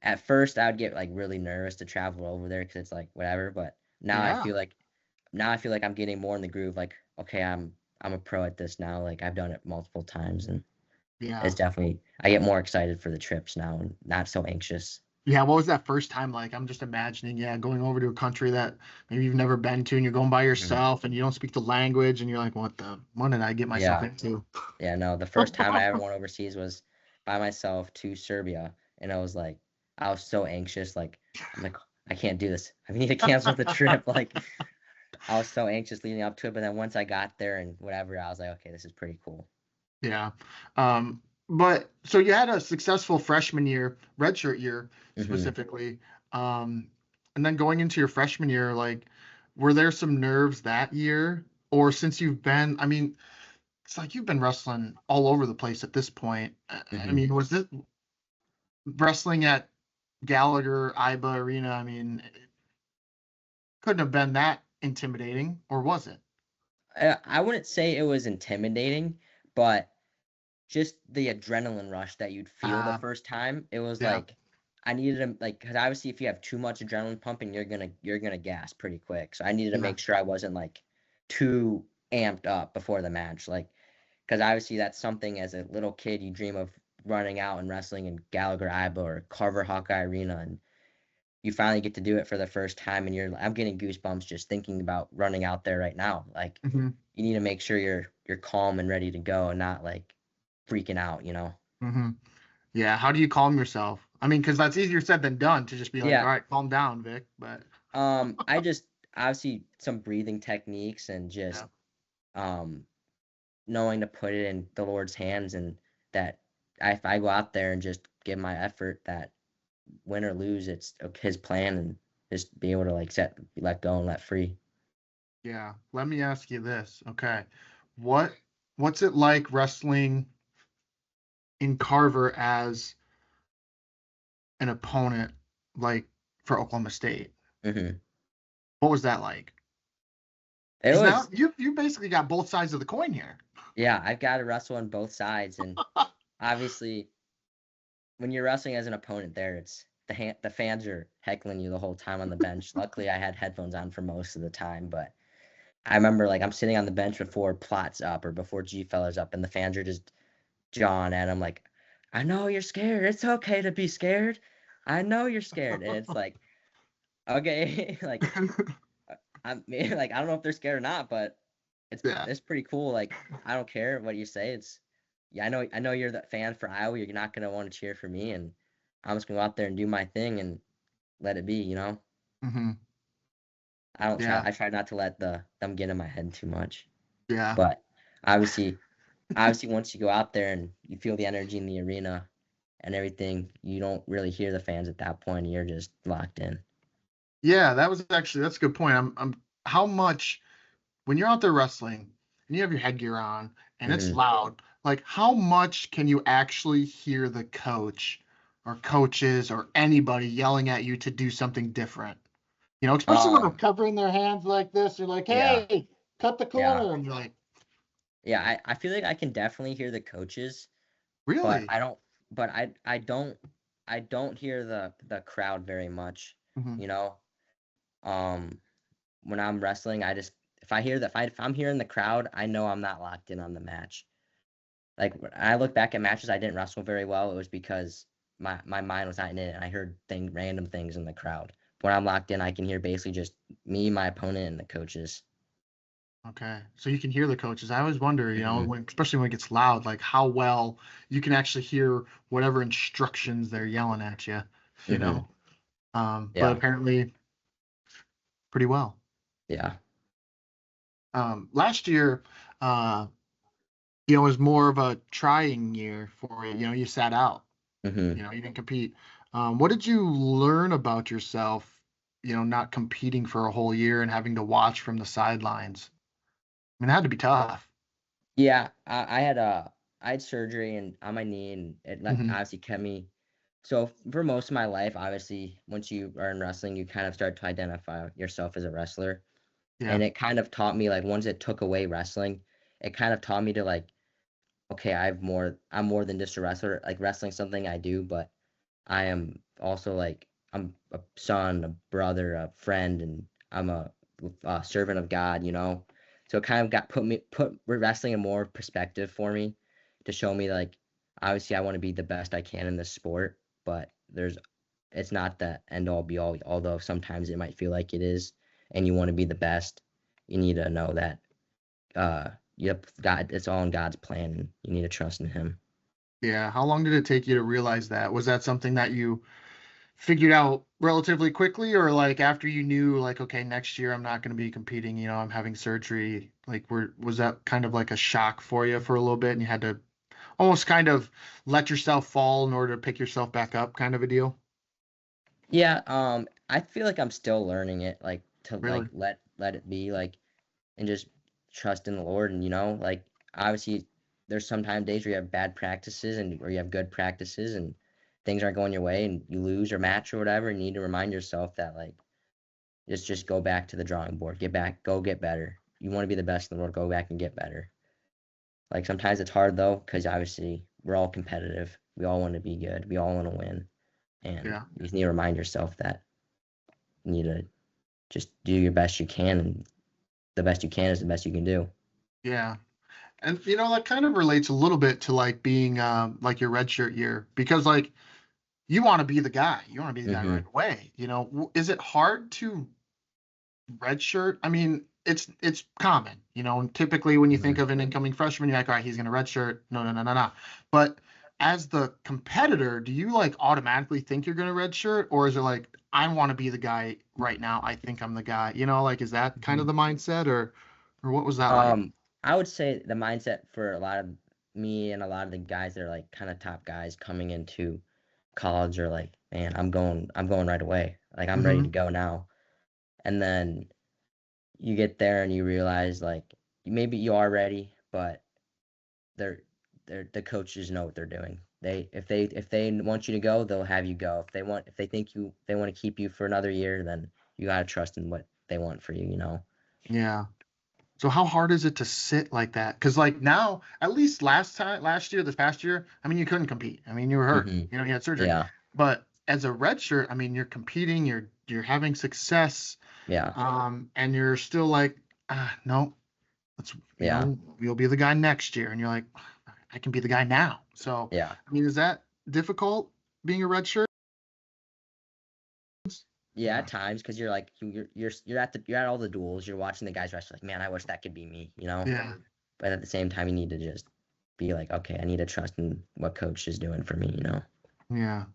At first, I would get like really nervous to travel over there because it's like whatever, but Yeah, now I feel like I'm getting more in the groove. Like, okay, I'm a pro at this now. Like I've done it multiple times, and yeah, it's definitely I get more excited for the trips now and not so anxious. yeah. What was that first time like? I'm just imagining, yeah, going over to a country that maybe you've never been to, and you're going by Mhm. yourself, and you don't speak the language, and you're like, what did I get myself Yeah, into? yeah. No, the first time I ever went overseas was by myself to Serbia, and I was like, I was so anxious. Like, I'm like, I can't do this. I need to cancel the trip. Like, I was so anxious leading up to it, but then once I got there and whatever, I was like, okay, this is pretty cool. Yeah. But so you had a successful freshman year, redshirt year hmm specifically. Um, and then going into your freshman year, like, were there some nerves that year? Or since you've been, I mean, it's like you've been wrestling all over the place at this point. I hmm mean, was it wrestling at Gallagher, IBA Arena? I mean, it couldn't have been that intimidating, or was it? I wouldn't say it was intimidating, but just the adrenaline rush that you'd feel the Uh, first time, it was yeah. like I needed to like because obviously if you have too much adrenaline pumping, you're gonna gas pretty quick. So I needed to Yeah. make sure I wasn't like too amped up before the match, like because obviously that's something as a little kid you dream of running out and wrestling in Gallagher Iba or Carver Hawkeye Arena, and you finally get to do it for the first time, and I'm getting goosebumps just thinking about running out there right now. Like hmm you need to make sure you're calm and ready to go and not like freaking out, you know. hmm Yeah, how do you calm yourself? I mean, because that's easier said than done to just be like, all Yeah. right, calm down, Vic. But I just obviously some breathing techniques and just yeah, um knowing to put it in the Lord's hands and that if I go out there and just give my effort, that win or lose, it's His plan and just be able to like let go and let free. yeah. Let me ask you this, okay? What what's it like wrestling in Carver as an opponent, like for Oklahoma State? hmm What was that like? It Because now was you basically got both sides of the coin here. yeah, I've got to wrestle on both sides and obviously when you're wrestling as an opponent there, the fans are heckling you the whole time on the bench. Luckily, I had headphones on for most of the time, but I remember like I'm sitting on the bench before Plot's up or before G Fella's up, and the fans are just jawing at him like, "I know you're scared. It's okay to be scared. I know you're scared." And it's like, okay, like I mean, like I don't know if they're scared or not, but Yeah. it's pretty cool. Like I don't care what you say. It's yeah, I know you're the fan for Iowa. You're not gonna want to cheer for me, and I'm just gonna go out there and do my thing and let it be. You know, Hmm. I don't try. Yeah. I try not to let them get in my head too much. Yeah. But obviously, once you go out there and you feel the energy in the arena and everything, you don't really hear the fans at that point. You're just locked in. Yeah, that's a good point. How much when you're out there wrestling and you have your headgear on and it's Hmm. loud, like how much can you actually hear the coach or coaches or anybody yelling at you to do something different? Especially when they're Um. covering their hands like this, they're like, Yeah. "Hey, cut the Yeah. corner," and you're like, Yeah. I feel like I can definitely hear the coaches, but "Really?" I don't. But I don't hear the crowd very much. Hmm. You know. Um. When I'm wrestling, I just if I hear that if I'm hearing the crowd, I know I'm not locked in on the match. Like when I look back at matches I didn't wrestle very well, it was because my mind was not in it and I heard random things in the crowd. When I'm locked in, I can hear basically just me, my opponent, and the coaches. Okay, so you can hear the coaches. I always wonder, Hmm. especially when it gets loud, like how well you can actually hear whatever instructions they're yelling at you. You Hmm. know, but Yeah. apparently pretty well. Yeah. Last year, uh, was more of a trying year for you. You sat out. Hmm. You didn't compete. What did you learn about yourself? Not competing for a whole year and having to watch from the sidelines. I mean, it had to be tough. Yeah. I had surgery and on my knee and it like Hmm. obviously kept me. So for most of my life, obviously, once you are in wrestling, you kind of start to identify yourself as a wrestler. Yeah. And it kind of taught me like once it took away wrestling, it kind of taught me to like okay, I'm more than just a wrestler. Like wrestling's something I do, but I am also like I'm a son, a brother, a friend, and I'm a servant of God, you know. So it kind of put wrestling in more perspective for me to show me like obviously I want to be the best I can in this sport, but it's not the end all be all. Although sometimes it might feel like it is, and you want to be the best, you need to know that yep, God, it's all in God's plan, and you need to trust in Him. Yeah. How long did it take you to realize that? Was that something that you figured out relatively quickly, or like after you knew, like, okay, next year I'm not going to be competing, I'm having surgery, like, was that kind of like a shock for you for a little bit and you had to almost kind of let yourself fall in order to pick yourself back up, kind of a deal? Yeah, I feel like I'm still learning it, like to Really? like let it be, like, and just trust in the Lord, and like obviously there's sometimes days where you have bad practices and where you have good practices and things aren't going your way and you lose your match or whatever. And you need to remind yourself that like just go back to the drawing board, get back, go get better. You want to be the best in the world, go back and get better. Like sometimes it's hard though, because obviously we're all competitive. We all want to be good. We all want to win. And Yeah. you just need to remind yourself that you need to just do your best you can. And the best you can is the best you can do. Yeah. And that kind of relates a little bit to like being like your redshirt year, because like you want to be the guy. You want to be the guy Hmm. right away. Is it hard to redshirt? I mean, it's common, and typically when you think Hmm. of an incoming freshman, you're like, all right, he's gonna redshirt. No, no, no, no, no. But as the competitor, do you like automatically think you're gonna redshirt, or is it like I want to be the guy right now? I think I'm the guy. Like is that kind Hmm. of the mindset, or what was that like? Um, I would say the mindset for a lot of me and a lot of the guys that are like kind of top guys coming into college are like, man, I'm going right away. Like I'm ready to Hmm. go now. And then you get there and you realize like maybe you are ready, but they're the coaches know what they're doing. If they want you to go, they'll have you go. If they think they want to keep you for another year, then you gotta trust in what they want for you, you know. Yeah. So how hard is it to sit like that? Because like now, at least last year, this past year, I mean, you couldn't compete. I mean, you were hurt. Hmm. You had surgery. Yeah. But as a redshirt, I mean, you're competing, you're having success, Yeah. and you're still like, no, let's, Yeah. you'll be the guy next year, and you're like, I can be the guy now. So, Yeah. I mean, is that difficult being a redshirt? Yeah, at times, because you're like you're at all the duels, you're watching the guys wrestle, like, man, I wish that could be me, you know. Yeah, But at the same time, you need to just be like, okay, I need to trust in what coach is doing for me, you know. yeah.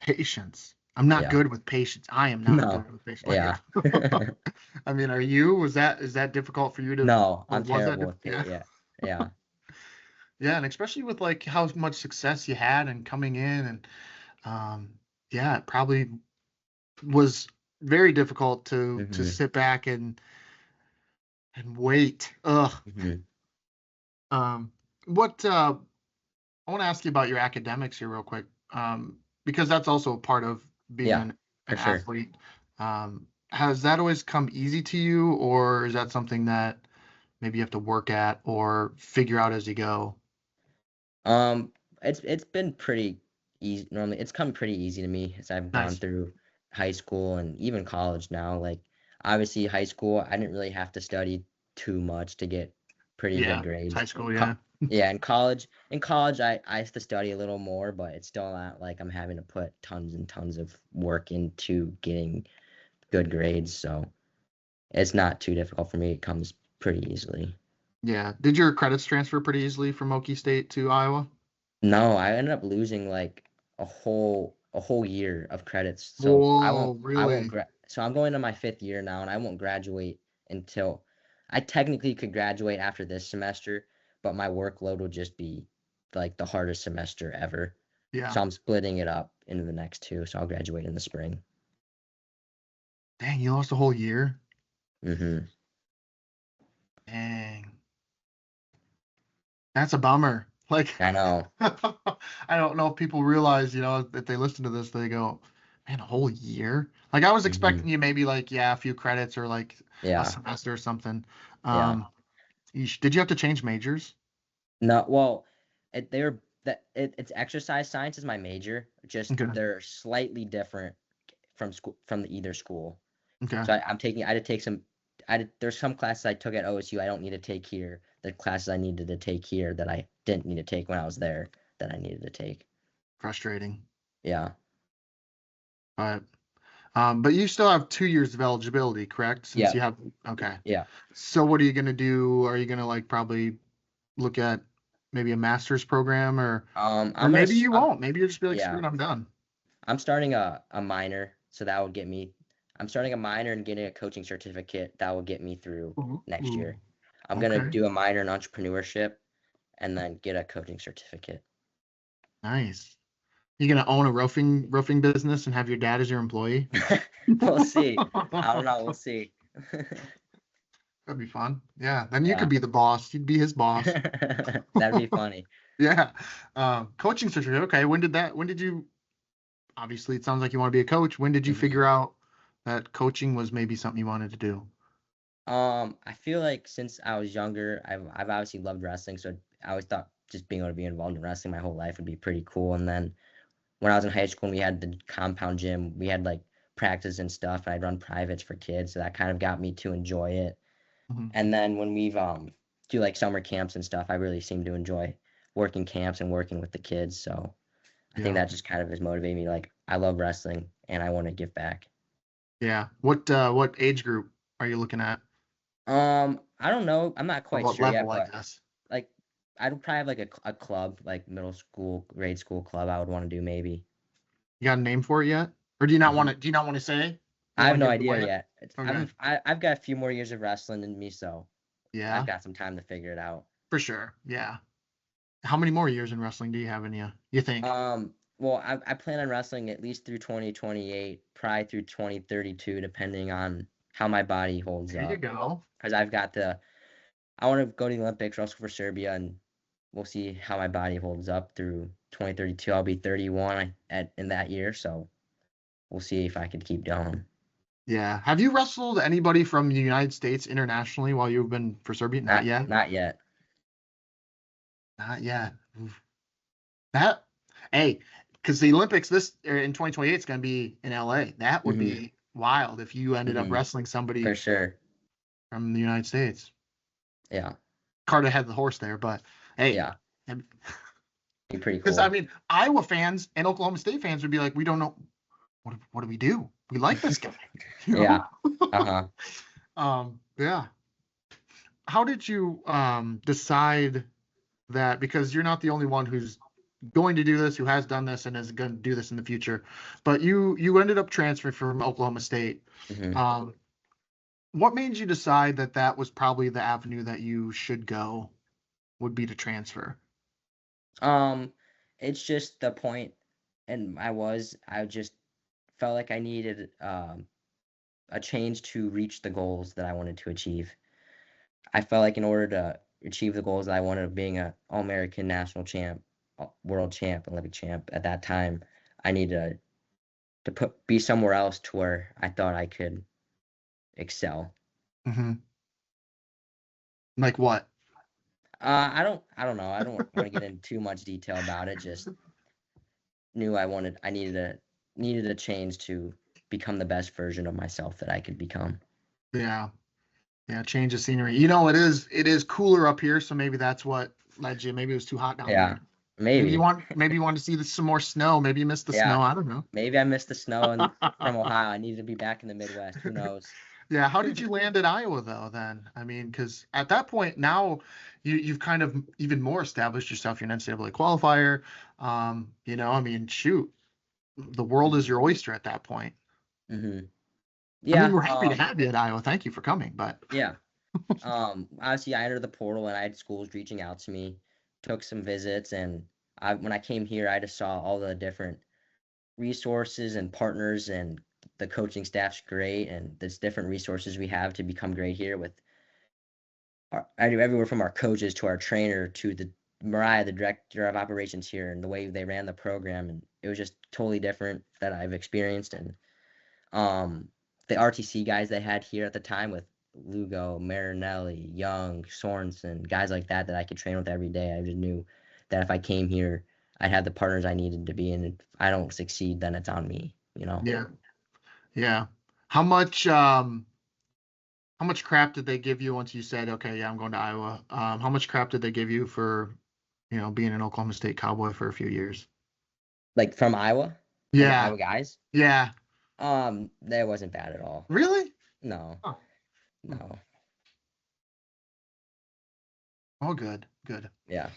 Patience. I'm not Yeah. good with patience. I am not No. good with patience. Yeah. I mean, are you? Is that difficult for you to, No, or I'm was that terrible difficult? with Yeah. Yeah. Yeah. Yeah, and especially with like how much success you had and coming in and um yeah, it probably was very difficult to hmm sit back and wait. Ugh. hmm Um what I want to ask you about your academics here real quick. Because that's also a part of being Yeah, an for sure. athlete. Has that always come easy to you, or is that something that maybe you have to work at or figure out as you go? Um, it's been pretty easy. Normally, it's come pretty easy to me as I've gone Nice. through high school and even college now. Like, obviously, high school, I didn't really have to study too much to get pretty good Yeah, it's high grades. school, yeah. Yeah, in college, I have to study a little more, but it's still not like I'm having to put tons and tons of work into getting good grades. So it's not too difficult for me. It comes pretty easily. Yeah. Did your credits transfer pretty easily from Okie State to Iowa? No, I ended up losing like a whole year of credits. So Whoa, I won't really? so I'm going to my 5th year now, and I won't graduate until I technically could graduate after this semester, but my workload will just be like the hardest semester ever. Yeah. So I'm splitting it up into the next two, so I'll graduate in the spring. Dang, you lost a whole year? hmm Dang. That's a bummer. Like, I know. I don't know if people realize, if they listen to this, they go, man, a whole year? Like, I was hmm expecting you maybe like, yeah, a few credits or like a Yeah. semester or something. Yeah. Um, did you have to change majors? No, well, it's exercise science is my major. Just Okay. they're slightly different from either school. Okay. So I had to take some. There's some classes I took at OSU I don't need to take here. The classes I needed to take here that I didn't need to take when I was there that I needed to take. Frustrating. Yeah. But but you still have 2 years of eligibility, correct? Since Yeah. you have, okay. Yeah. So what are you gonna do? Are you gonna like probably look at maybe a master's program or maybe you won't. Maybe you'll just be like, screw Yeah. it, I'm done. I'm starting a minor, so that would get me. I'm starting a minor and getting a coaching certificate that will get me through next Ooh, year. I'm gonna okay. do a minor in entrepreneurship and then get a coaching certificate. Nice. You gonna own a roofing business and have your dad as your employee? We'll see. I don't know. We'll see. That'd be fun. Yeah. Then you could Yeah. be the boss. You'd be his boss. That'd be funny. Yeah. Coaching certificate. Okay. When did you, obviously it sounds like you want to be a coach. When did you hmm figure out that coaching was maybe something you wanted to do? I feel like since I was younger, I've obviously loved wrestling, so I always thought just being able to be involved in wrestling my whole life would be pretty cool. And then when I was in high school and we had the compound gym, we had like practice and stuff, and I'd run privates for kids, so that kind of got me to enjoy it. Mhm. And then when we've do like summer camps and stuff, I really seem to enjoy working camps and working with the kids. So I think Yeah. that just kind of has motivated me. Like I love wrestling and I want to give back. Yeah. What age group are you looking at? I don't know. I'm not Or quite what sure yet, level, I but guess. like I'd probably have like a club, like middle school, grade school club. I would want to do maybe. You got a name for it yet? Or do you not want hmm to say? You I don't have want to no give it idea away? yet. Okay. I've got a few more years of wrestling in me, so I've Yeah, got some time to figure it out. for sure. Yeah. How many more years in wrestling do you have in you? You think? Well, I plan on wrestling at least through 2028, probably through 2032, depending on how my body holds There you up. go. Because I want to go to the Olympics, wrestle for Serbia, and we'll see how my body holds up through 2032. I'll be 31 in that year, so we'll see if I can keep going. Yeah. Have you wrestled anybody from the United States internationally while you've been for Serbia? Not yet. Not yet. Not yet. Oof. That. Hey. because the Olympics in 2028 is going to be in LA. That would be wild if you ended up wrestling somebody for sure from the United States. Yeah. Carter had the horse there, but hey, yeah, be pretty cool. Because I mean, Iowa fans and Oklahoma State fans would be like, we don't know what do we do? We like this guy. You know? Yeah. Yeah. How did you decide that? Because you're not the only one who's going to do this, who has done this, and is going to do this in the future. But you ended up transferring from Oklahoma State. What made you decide that was probably the avenue that you should go? Would be to transfer? It's just the point, and I just felt like I needed a change to reach the goals that I wanted to achieve. I felt like in order to achieve the goals that I wanted of being a All-American national champ, world champ, Olympic champ at that time, I needed to be somewhere else to where I thought I could excel. Like what? I don't know. I don't want to get into too much detail about it. Just knew I needed a change to become the best version of myself that I could become. Yeah. Change of scenery. You know, it is cooler up here, so maybe that's what led you. Maybe it was too hot down there. Maybe you want to see some more snow. Maybe you missed the snow. I don't know. Maybe I missed the snow from Ohio. I needed to be back in the Midwest. Who knows? Yeah. How did you land at Iowa though? Then I mean, because at that point now you've kind of even more established yourself. You're an NCAA qualifier. You know, I mean, shoot, the world is your oyster at that point. Yeah. I mean, we're happy to have you at Iowa. Thank you for coming. But yeah. Obviously, I entered the portal and I had schools reaching out to me, took some visits, and when I came here, I just saw all the different resources and partners, and the coaching staff's great, and there's different resources we have to become great here with everywhere from our coaches to our trainer to Mariah, the director of operations here, and the way they ran the program, and it was just totally different that I've experienced. And the RTC guys they had here at the time with Lugo, Marinelli, Young, Sorensen, guys like that I could train with every day. I just knew that if I came here, I'd have the partners I needed to be, and if I don't succeed, then it's on me, you know? Yeah. How much crap did they give you once you said, okay, yeah, I'm going to Iowa? How much crap did they give you for, being an Oklahoma State Cowboy for a few years? Like from Iowa? Yeah. Iowa guys? Yeah. That wasn't bad at all. Really? No. Oh. No. Oh, good. Yeah.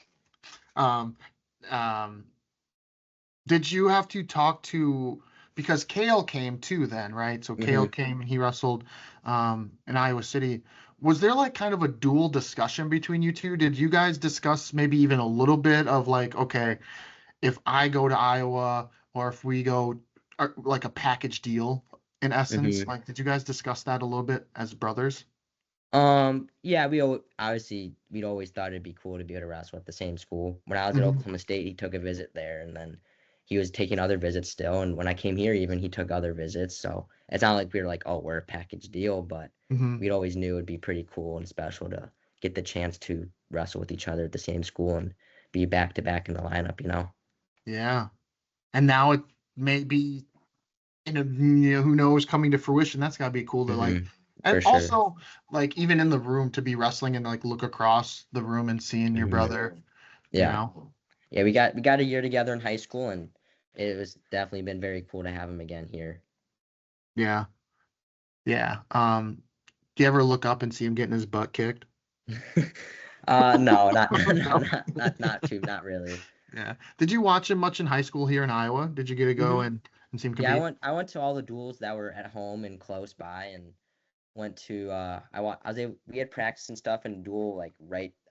Did you have to talk to, because Kale came too then, right? So Kale came and he wrestled in Iowa City. Was there like kind of a dual discussion between you two? Did you guys discuss maybe even a little bit of like, okay, if I go to Iowa or if we go like a package deal in essence? Like, did you guys discuss that a little bit as brothers? Yeah, we'd always thought it'd be cool to be able to wrestle at the same school. When I was at Oklahoma State, he took a visit there, and then he was taking other visits still. And when I came here, even he took other visits. So it's not like we were like, oh, we're a package deal, but we'd always knew it'd be pretty cool and special to get the chance to wrestle with each other at the same school and be back to back in the lineup, you know? Yeah. And now it may be, who knows, coming to fruition. That's gotta be cool to like. And also, like, even in the room to be wrestling and like look across the room and seeing your brother. Yeah. Yeah, we got a year together in high school, and it was definitely been very cool to have him again here. Yeah. Yeah. Do you ever look up and see him getting his butt kicked? No, not really. Yeah. Did you watch him much in high school here in Iowa? Did you get to go and see him compete? Yeah, I went to all the duels that were at home and close by, and went to we had practice and stuff and duel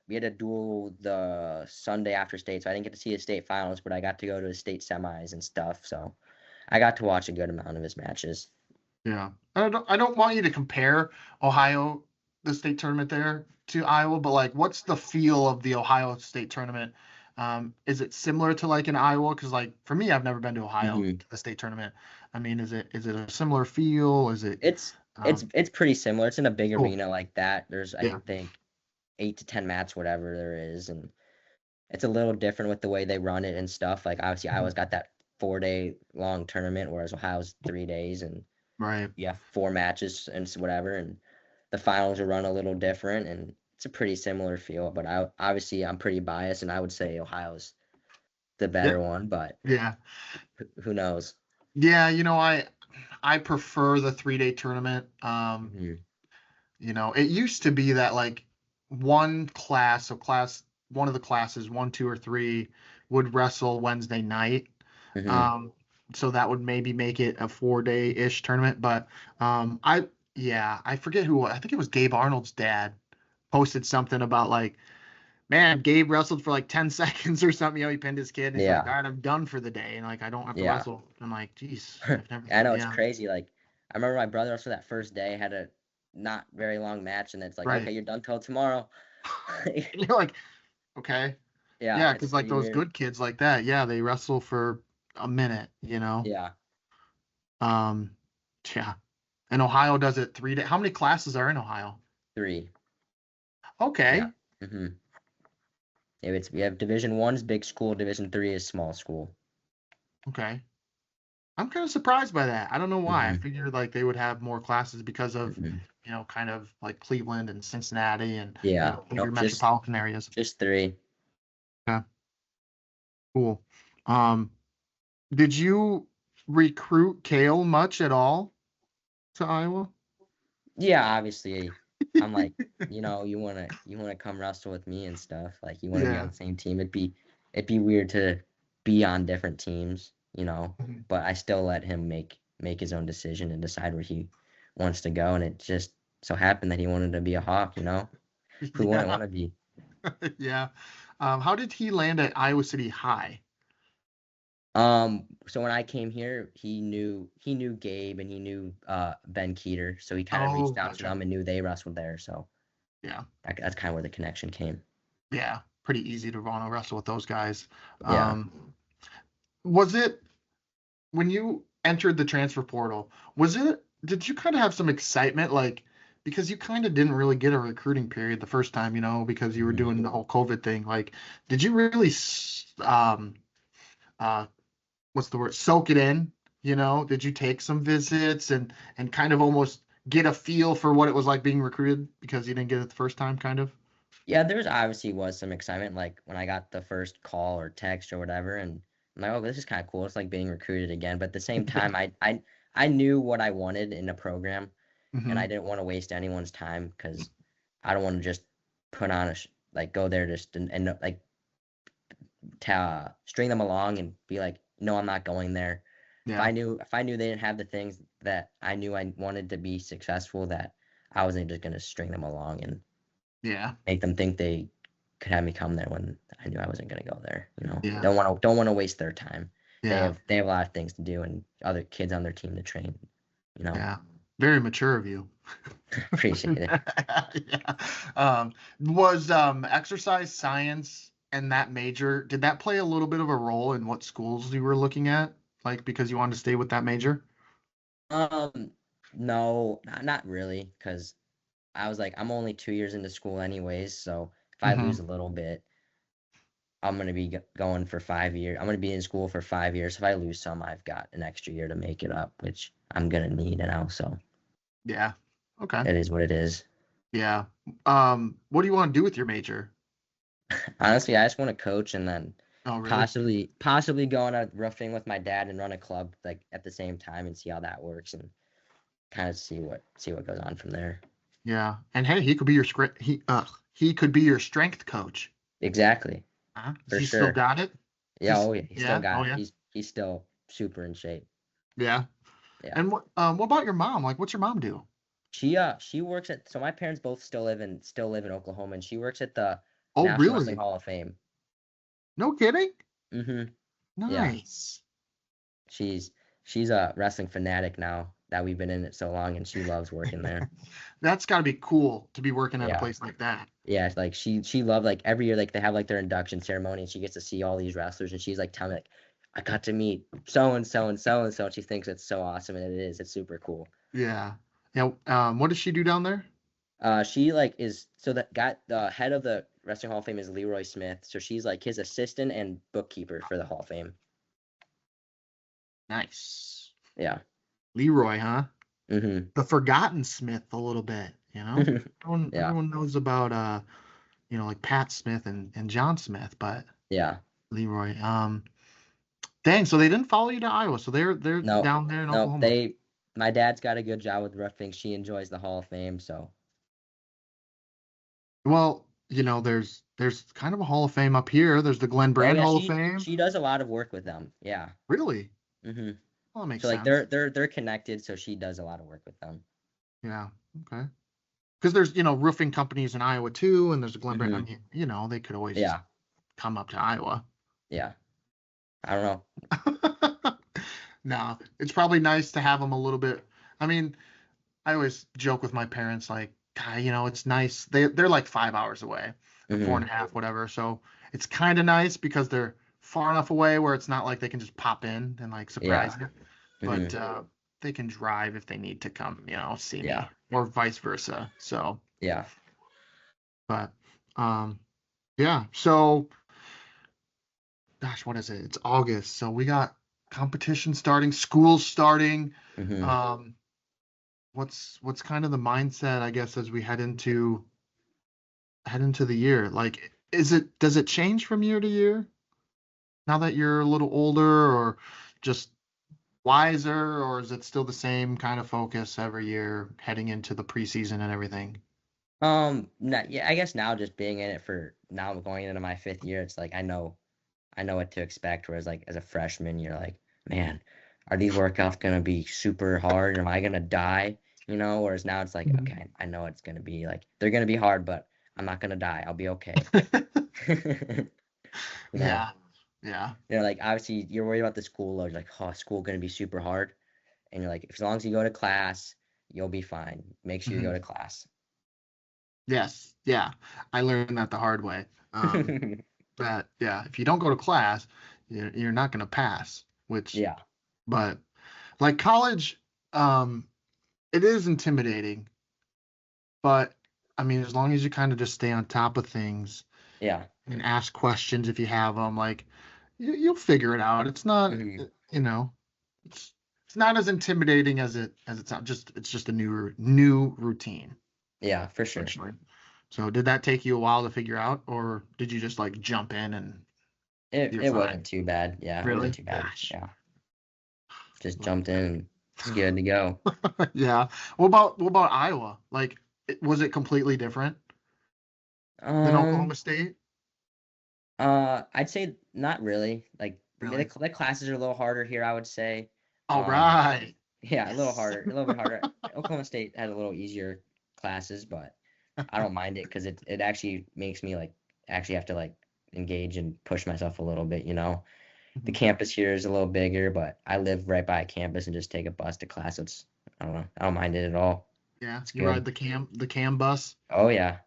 we had a duel the Sunday after state, so I didn't get to see his state finals, but I got to go to his state semis and stuff, so I got to watch a good amount of his matches. Yeah. I don't want you to compare Ohio, the state tournament there, to Iowa, but like, what's the feel of the Ohio state tournament? Is it similar to like in Iowa? Because like for me, I've never been to Ohio to the state tournament. I mean, is it a similar feel? Is it? It's pretty similar. It's in a big arena like that. There's I think 8 to 10 mats, whatever there is, and it's a little different with the way they run it and stuff. Like obviously Iowa's got that 4-day long tournament, whereas Ohio's 3 days, and Right. you have 4 matches and whatever, and the finals are run a little different, and it's a pretty similar feel. But I'm pretty biased, and I would say Ohio's the Yeah. better one, but Yeah. who knows? Yeah. I prefer the 3-day tournament. Hmm. It used to be that like one class, one of the classes, 1, 2, or 3 would wrestle Wednesday night. Hmm. Um, so that would maybe make it a 4-day-ish tournament. But I forget who. I think it was Gabe Arnold's dad posted something about like, man, Gabe wrestled for like 10 seconds or something. He pinned his kid. And he's like, Yeah, all right, I'm done for the day, and like I don't have to yeah. wrestle. I'm like, geez, I've never. I know it's Yeah, crazy. Like I remember my brother also that first day had a not very long match, and it's like, right. okay, you're done till tomorrow. And you're like, okay. Yeah, Yeah, it's because like pretty those weird. good kids like that, yeah, they wrestle for a minute, Yeah, Um, yeah. And Ohio does it 3 day. How many classes are in Ohio? 3. Yeah. Okay. Hmm. Yeah, we have Division 1's big school, Division 3 is small school. Okay. I'm kind of surprised by that. I don't know why. I Hmm. figured like they would have more classes because of, Hmm. kind of like Cleveland and Cincinnati and, Yeah. bigger Nope. metropolitan areas. Just 3. Yeah. Cool. Um, did you recruit Kale much at all to Iowa? Yeah, obviously. I'm like, you wanna come wrestle with me and stuff. Like you wanna be on Yeah. the same team. It'd be weird to be on different teams. Mhm. But I still let him make his own decision and decide where he wants to go. And it just so happened that he wanted to be a Hawk. Who wouldn't Yeah. want to be? Yeah. How did he land at Iowa City High? So when I came here, he knew Gabe and he knew Ben Keeter, so he kind of Oh, reached out to gotcha. them and knew they wrestled there, so Yeah. that's kind of where the connection came. Yeah. Pretty easy to want to wrestle with those guys. Yeah. Was it when you entered the transfer portal, did you kind of have some excitement? Like, because you kind of didn't really get a recruiting period the first time, because you were Mhm. doing the whole COVID thing. Like, did you really, uh, what's the word? Soak it in? Did you take some visits and kind of almost get a feel for what it was like being recruited because you didn't get it the first time, kind of? Yeah, there's obviously was some excitement, like when I got the first call or text or whatever, and I'm like, oh, this is kind of cool. It's like being recruited again. But at the same time, I knew what I wanted in a program, and Hmm. I didn't want to waste anyone's time because I don't want to just put on like go there just and like string them along and be like, no, I'm not going there. Yeah. If I knew they didn't have the things that I knew I wanted to be successful, that I wasn't just gonna string them along and Yeah. make them think they could have me come there when I knew I wasn't gonna go there. Yeah. Don't want to waste their time. They Yeah. have they have a lot of things to do and other kids on their team to train. You know, Yeah. Very mature of you. appreciate it. Yeah. Was exercise science and that major, did that play a little bit of a role in what schools you were looking at? Like because you wanted to stay with that major? Um, no, not really, because I was like, I'm only 2 years into school anyways, so if I Hmm. lose a little bit, I'm gonna be going for 5 years. I'm gonna be in school for 5 years. If I lose some, I've got an extra year to make it up, which I'm gonna need. So Yeah. Okay. it is what it is. Yeah. What do you want to do with your major? Honestly, I just want to coach and then Oh, really? possibly go on a rough thing with my dad and run a club like at the same time and see how that works and kind of see what goes on from there. Yeah. And hey, he could be your he could be your strength coach. Exactly, Huh? for He still sure. got it? Yeah, oh yeah, he still Yeah. Oh, got it. yeah. He's still super in shape. Yeah. Yeah. And what about your mom? Like, what's your mom do? She works at so my parents both still live in Oklahoma and she works at the Oh, National Wrestling really? Hall of Fame. No kidding? Mm-hmm. Yeah. Nice. She's she's a wrestling fanatic now that we've been in it so long and she loves working there. That's got to be cool to be working at a Yeah. place like that. Yeah, it's like she loved like every year like they have like their induction ceremony and she gets to see all these wrestlers and she's like telling me like I got to meet so and so and so and so and she thinks it's so awesome and it is. It's super cool. Yeah. Yeah. What does she do down there? She like is so the head of the Wrestling Hall of Fame is Leroy Smith. So she's like his assistant and bookkeeper for the Hall of Fame. Nice. Yeah. Leroy, huh? Mm-hmm. The forgotten Smith a little bit, Everyone, Yeah. everyone knows about like Pat Smith and John Smith, but Yeah. Leroy. Dang, so they didn't follow you to Iowa, so they're No, down there in no, Oklahoma. my dad's got a good job with roofing. She enjoys the Hall of Fame, so Well, there's kind of a Hall of Fame up here. There's the Glenn oh Brand yeah, Hall of she Fame. she does a lot of work with them. Yeah. Really? Mm-hmm. Well, that makes So like sense. they're connected, so she does a lot of work with them. Yeah. Okay. Because there's roofing companies in Iowa too, and there's a Glen Brand. I Mm-hmm. mean, they could always just Yeah. come up to Iowa. Yeah. I don't know. No, it's probably nice to have them a little bit. I mean, I always joke with my parents, like, God, it's nice. They're like 5 hours away, or four Mm-hmm. and a half, whatever. So it's kind of nice because they're far enough away where it's not like they can just pop in and like surprise Yeah. you. Mm-hmm. But they can drive if they need to come, see Yeah. me, or vice versa. So, Yeah. but yeah. So, gosh, what is it? It's August, so we got competition starting, school starting. Mm-hmm. Um, what's kind of the mindset, I guess, as we head into the year? Like, does it change from year to year now that you're a little older, or just wiser, or is it still the same kind of focus every year heading into the preseason and everything? Yeah, I guess now just being in it for now going into my 5th year, it's like I know what to expect. Whereas like as a freshman, you're like, man, are these workouts gonna be super hard? Am I gonna die? Whereas now it's like, Mhm. okay, I know it's gonna be like they're gonna be hard, but I'm not gonna die. I'll be okay. you know, Yeah, yeah. like obviously you're worried about the school load. You're like, oh, school gonna be super hard, and you're like, as long as you go to class, you'll be fine. Make sure you go Mhm. to class. Yes, yeah. I learned that the hard way. That yeah, if you don't go to class, you're not going to pass. Yeah. But like college, um, it is intimidating. But I mean, as long as you kind of just stay on top of things Yeah. and ask questions if you have them, like you'll figure it out. It's not, Hmm. you know, it's it's not as intimidating as it's not. It's just a new routine, Yeah, for sure. essentially. So did that take you a while to figure out, or did you just like jump in and It you're it fine? wasn't too bad. Yeah, it wasn't Really? too bad. Gosh. Yeah. Just Well, jumped in and it's good to go. yeah. What about Iowa? Like, was it completely different than Oklahoma Um, State? I'd say not really. Like Really? the classes are a little harder here, I would say. All Um, right. yeah, a little Yes. harder, a little bit harder. Oklahoma State had a little easier classes, but I don't mind it because it actually makes me like actually have to like engage and push myself a little bit. The Mhm. campus here is a little bigger, but I live right by a campus and just take a bus to class. It's I don't know. I don't mind it at all. Yeah, It's you ride good. the cam bus. Oh yeah.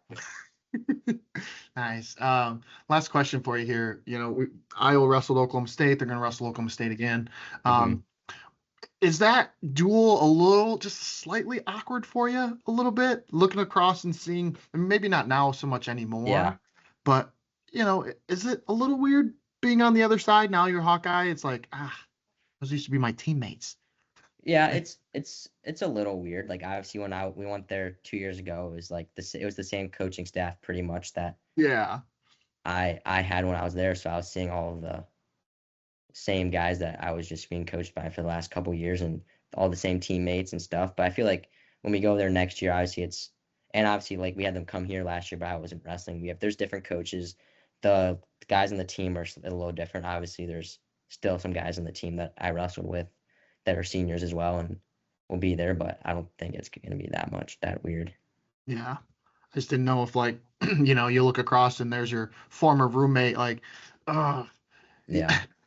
Nice. Last question for you here. Iowa wrestled Oklahoma State. They're going to wrestle Oklahoma State again. Hmm. Um, is that duel a little, just slightly awkward for you a little bit? Looking across and seeing, and maybe not now so much Yeah. anymore, but is it a little weird being on the other side? Now you're Hawkeye. It's like, those used to be my teammates. Yeah, it's a little weird. Like obviously when we went there 2 years ago, it was like it was the same coaching staff pretty much that Yeah. I had when I was there. So I was seeing all of the same guys that I was just being coached by for the last couple years and all the same teammates and stuff. But I feel like when we go there next year, obviously obviously like we had them come here last year, but I wasn't wrestling. There's different coaches. The guys on the team are a little different. Obviously, there's still some guys on the team that I wrestled with that are seniors as well and will be there, but I don't think it's going to be that weird. Yeah. I just didn't know if like, you look across and there's your former roommate, like, uh, you,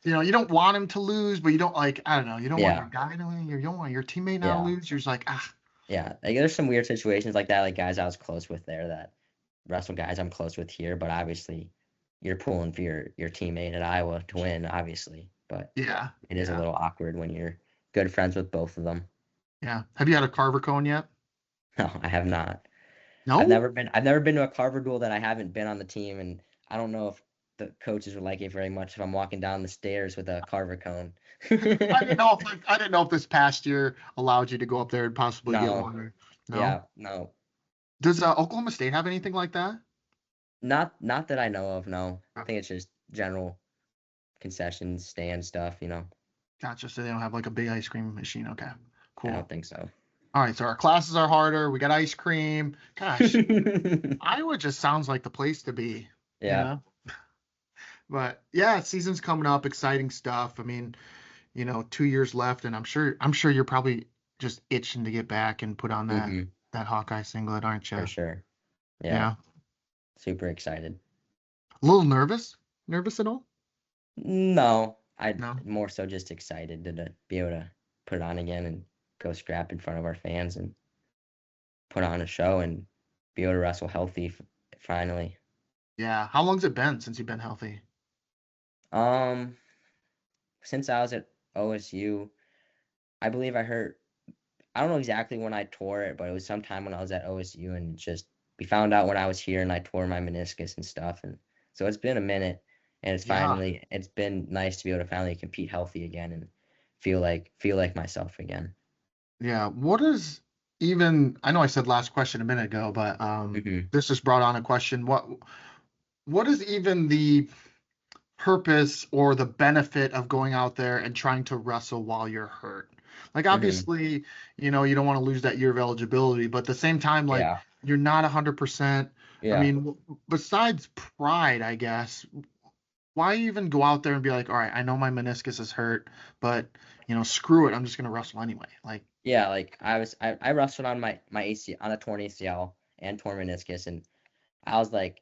Yeah. you don't want him to lose, but you don't like, I don't know, you don't want your Yeah. guy to lose, you don't want your teammate now to Yeah. lose. You're just like, Yeah. Like there's some weird situations like that, like guys I was close with there that wrestle guys I'm close with here, but obviously you're pulling for your teammate at Iowa to win, obviously. But yeah, it is a yeah, little awkward when you're good friends with both of them. yeah. Have you had a Carver cone yet? No, I have not. I've No? never been I've never been to a Carver duel that I haven't been on the team, and I don't know if the coaches would like it very much if I'm walking down the stairs with a carver cone. I didn't know if this past year allowed you to go up there and possibly get No. one. No. Yeah, no. Does Oklahoma State have anything like that? Not that I know of, no. I think it's just general concessions, stand stuff, Gotcha. So they don't have like a big ice cream machine. Okay. I Cool. don't think so. All right. So our classes are harder. We got ice cream. Gosh, Iowa just sounds like the place to be. Yeah. But yeah, season's coming up. Exciting stuff. I mean, 2 years left, and I'm sure you're probably just itching to get back and put on that Hawkeye singlet, aren't you? For sure. Yeah. Yeah. Super excited. A little nervous? Nervous at all? No, No. more so just excited to be able to put it on again and go scrap in front of our fans and put on a show and be able to wrestle healthy finally. Yeah. How long's it been since you've been healthy? Since I was at OSU, I believe I hurt. I don't know exactly when I tore it, but it was sometime when I was at OSU, and we found out when I was here, and I tore my meniscus and stuff, and so it's been a minute, and it's been nice to be able to finally compete healthy again and feel like myself again. Yeah. I know I said last question a minute ago, but this just brought on a question. What is even the purpose or the benefit of going out there and trying to wrestle while you're hurt? Like, obviously, you don't want to lose that year of eligibility, but at the same time, like, you're not 100%. Yeah. I mean, besides pride, I guess, why even go out there and be like, all right, I know my meniscus is hurt, but screw it, I'm just gonna wrestle anyway. Like, yeah, like I wrestled on my ACL, on a torn ACL and torn meniscus, and I was like,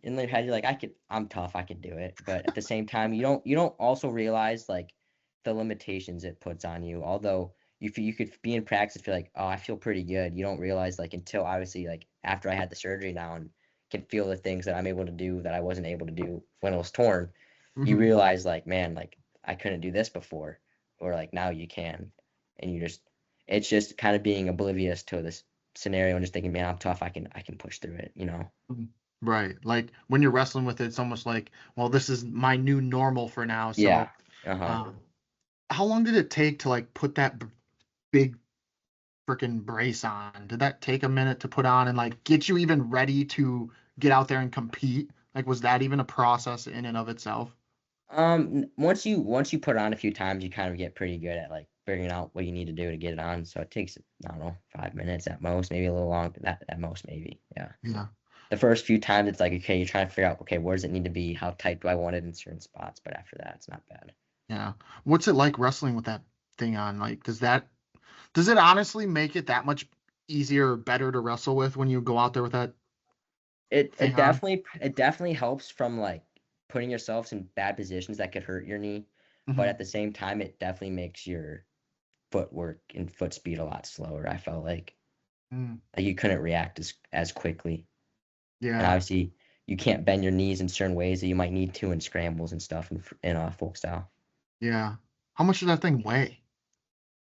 in your head, you're like, I'm tough, I could do it. But at the same time, you don't also realize like the limitations it puts on you. Although you could be in practice and feel like, oh, I feel pretty good. You don't realize like until obviously like after I had the surgery now and can feel the things that I'm able to do that I wasn't able to do when it was torn. You realize like, man, like I couldn't do this before, or like now you can, and it's just kind of being oblivious to this scenario and just thinking, man, I'm tough. I can push through it. Right. Like when you're wrestling with it, it's almost like, well, this is my new normal for now. So, Yeah. How long did it take to like put that big freaking brace on? Did that take a minute to put on and like get you even ready to get out there and compete? Like, was that even a process in and of itself? Once you put it on a few times, you kind of get pretty good at like figuring out what you need to do to get it on. So it takes, I don't know, 5 minutes at most, maybe a little longer. That at most, maybe. Yeah. Yeah. The first few times, it's like, okay, you're trying to figure out, okay, where does it need to be? How tight do I want it in certain spots? But after that, it's not bad. Yeah. What's it like wrestling with that thing on? Like, does it honestly make it that much easier or better to wrestle with when you go out there with that? It definitely helps from like putting yourselves in bad positions that could hurt your knee, but at the same time, it definitely makes your footwork and foot speed a lot slower. I felt like you couldn't react as quickly. Yeah. And obviously, you can't bend your knees in certain ways that you might need to in scrambles and stuff in folk style. Yeah. How much does that thing weigh?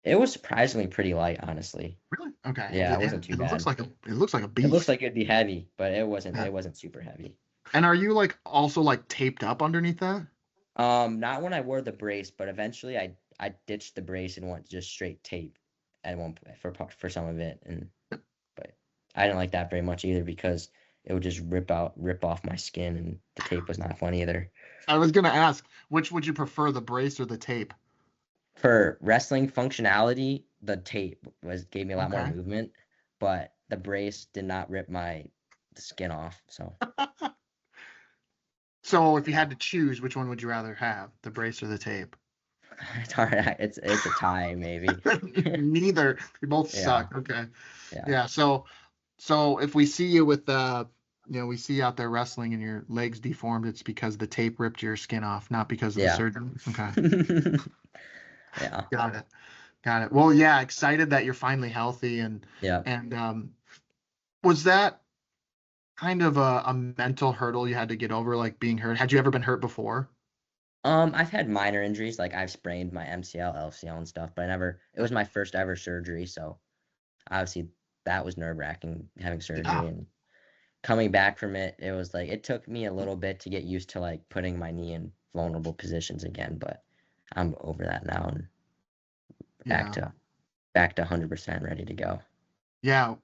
It was surprisingly pretty light, honestly. Really? Okay. Yeah, it wasn't too bad. It looks like a beast. It looks like it'd be heavy, but it wasn't. Yeah. It wasn't super heavy. And are you like also like taped up underneath that? Not when I wore the brace, but eventually I ditched the brace and went just straight tape at one for some of it, but I didn't like that very much either because it would just rip off my skin, and the tape was not fun either. I was gonna ask, which would you prefer, the brace or the tape? For wrestling functionality, the tape gave me a lot more movement, but the brace did not rip the skin off. So. So if you had to choose, which one would you rather have, the brace or the tape? It's hard. It's a tie, maybe. Neither. They both suck. Okay. Yeah. So if we see you with we see you out there wrestling and your legs deformed, it's because the tape ripped your skin off, not because of the surgery. Okay. Yeah. Got it. Well, yeah, excited that you're finally healthy and was that kind of a mental hurdle you had to get over, like being hurt? Had you ever been hurt before? I've had minor injuries, like I've sprained my MCL, LCL and stuff, but it was my first ever surgery, so obviously that was nerve-wracking having surgery coming back from it, it was like it took me a little bit to get used to like putting my knee in vulnerable positions again, but I'm over that now and back Yeah. to back to 100% ready to go. Yeah.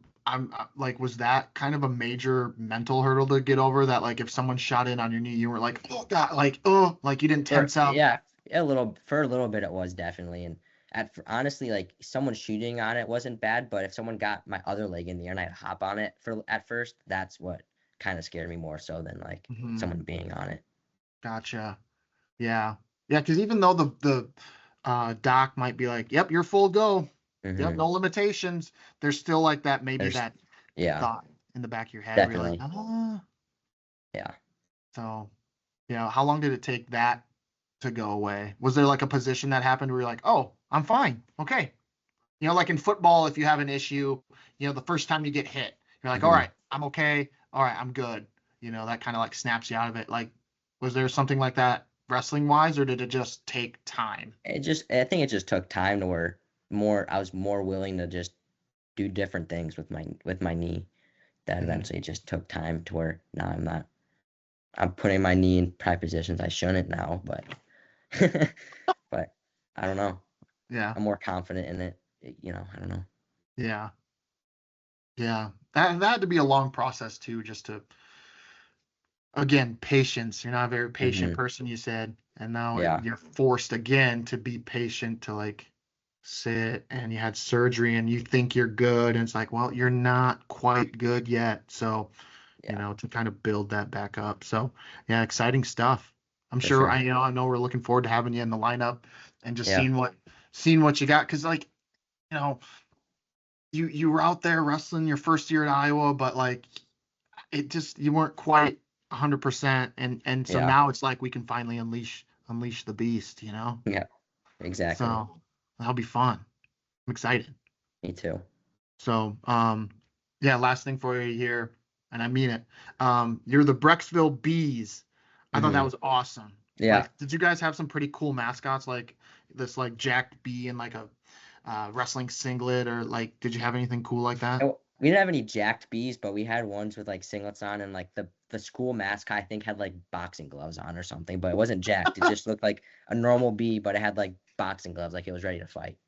Like, was that kind of a major mental hurdle to get over that? Like, if someone shot in on your knee, you were like, oh God, like, oh, like you didn't For tense up. yeah, for a little bit it was definitely, and honestly like someone shooting on it wasn't bad, but if someone got my other leg in the air and I'd hop on it for at first, that's what kind of scared me more so than like Hmm. someone being on it. Gotcha. Yeah. Yeah. Because even though the doc might be like, yep, you're full go. Yep, Hmm. no limitations. There's still like that, maybe There's that yeah, thought in the back of your head where you're like, definitely. ah. Yeah. So, how long did it take that to go away? Was there like a position that happened where you're like, oh, I'm fine. Okay. Like in football, if you have an issue, the first time you get hit, you're like, all Hmm. right, I'm okay. All right, I'm good. That kind of like snaps you out of it. Like, was there something like that wrestling wise, or did it just take time? I think it just took time to where I was more willing to just do different things with my knee. That Hmm. eventually just took time to where now I'm putting my knee in probably positions I shouldn't now, but but I don't know. Yeah. I'm more confident in it. I don't know. Yeah. Yeah. That had to be a long process too, just to, again, patience. You're not a very patient Hmm. person, you said, and now Yeah. you're forced again to be patient, to like sit, and you had surgery and you think you're good, and it's like, well, you're not quite good yet. So, Yeah. to kind of build that back up. So, yeah, exciting stuff. I'm For sure sure. I know we're looking forward to having you in the lineup and just Yeah. seeing what you got. Cause like, you know, you were out there wrestling your first year at Iowa, but like it just, you weren't quite 100%. And so Yeah. now it's like we can finally unleash the beast. Yeah. Exactly. So that'll be fun. I'm excited. Me too. So, yeah, last thing for you here, and I mean it. You're the Brecksville Bees. I thought that Hmm. was awesome. Yeah. Like, did you guys have some pretty cool mascots, like this, like jacked bee and like a wrestling singlet, or like, did you have anything cool like that? We didn't have any jacked bees, but we had ones with like singlets on, and like the school mascot I think had like boxing gloves on or something, but it wasn't jacked. It just looked like a normal bee, but it had like boxing gloves, like it was ready to fight.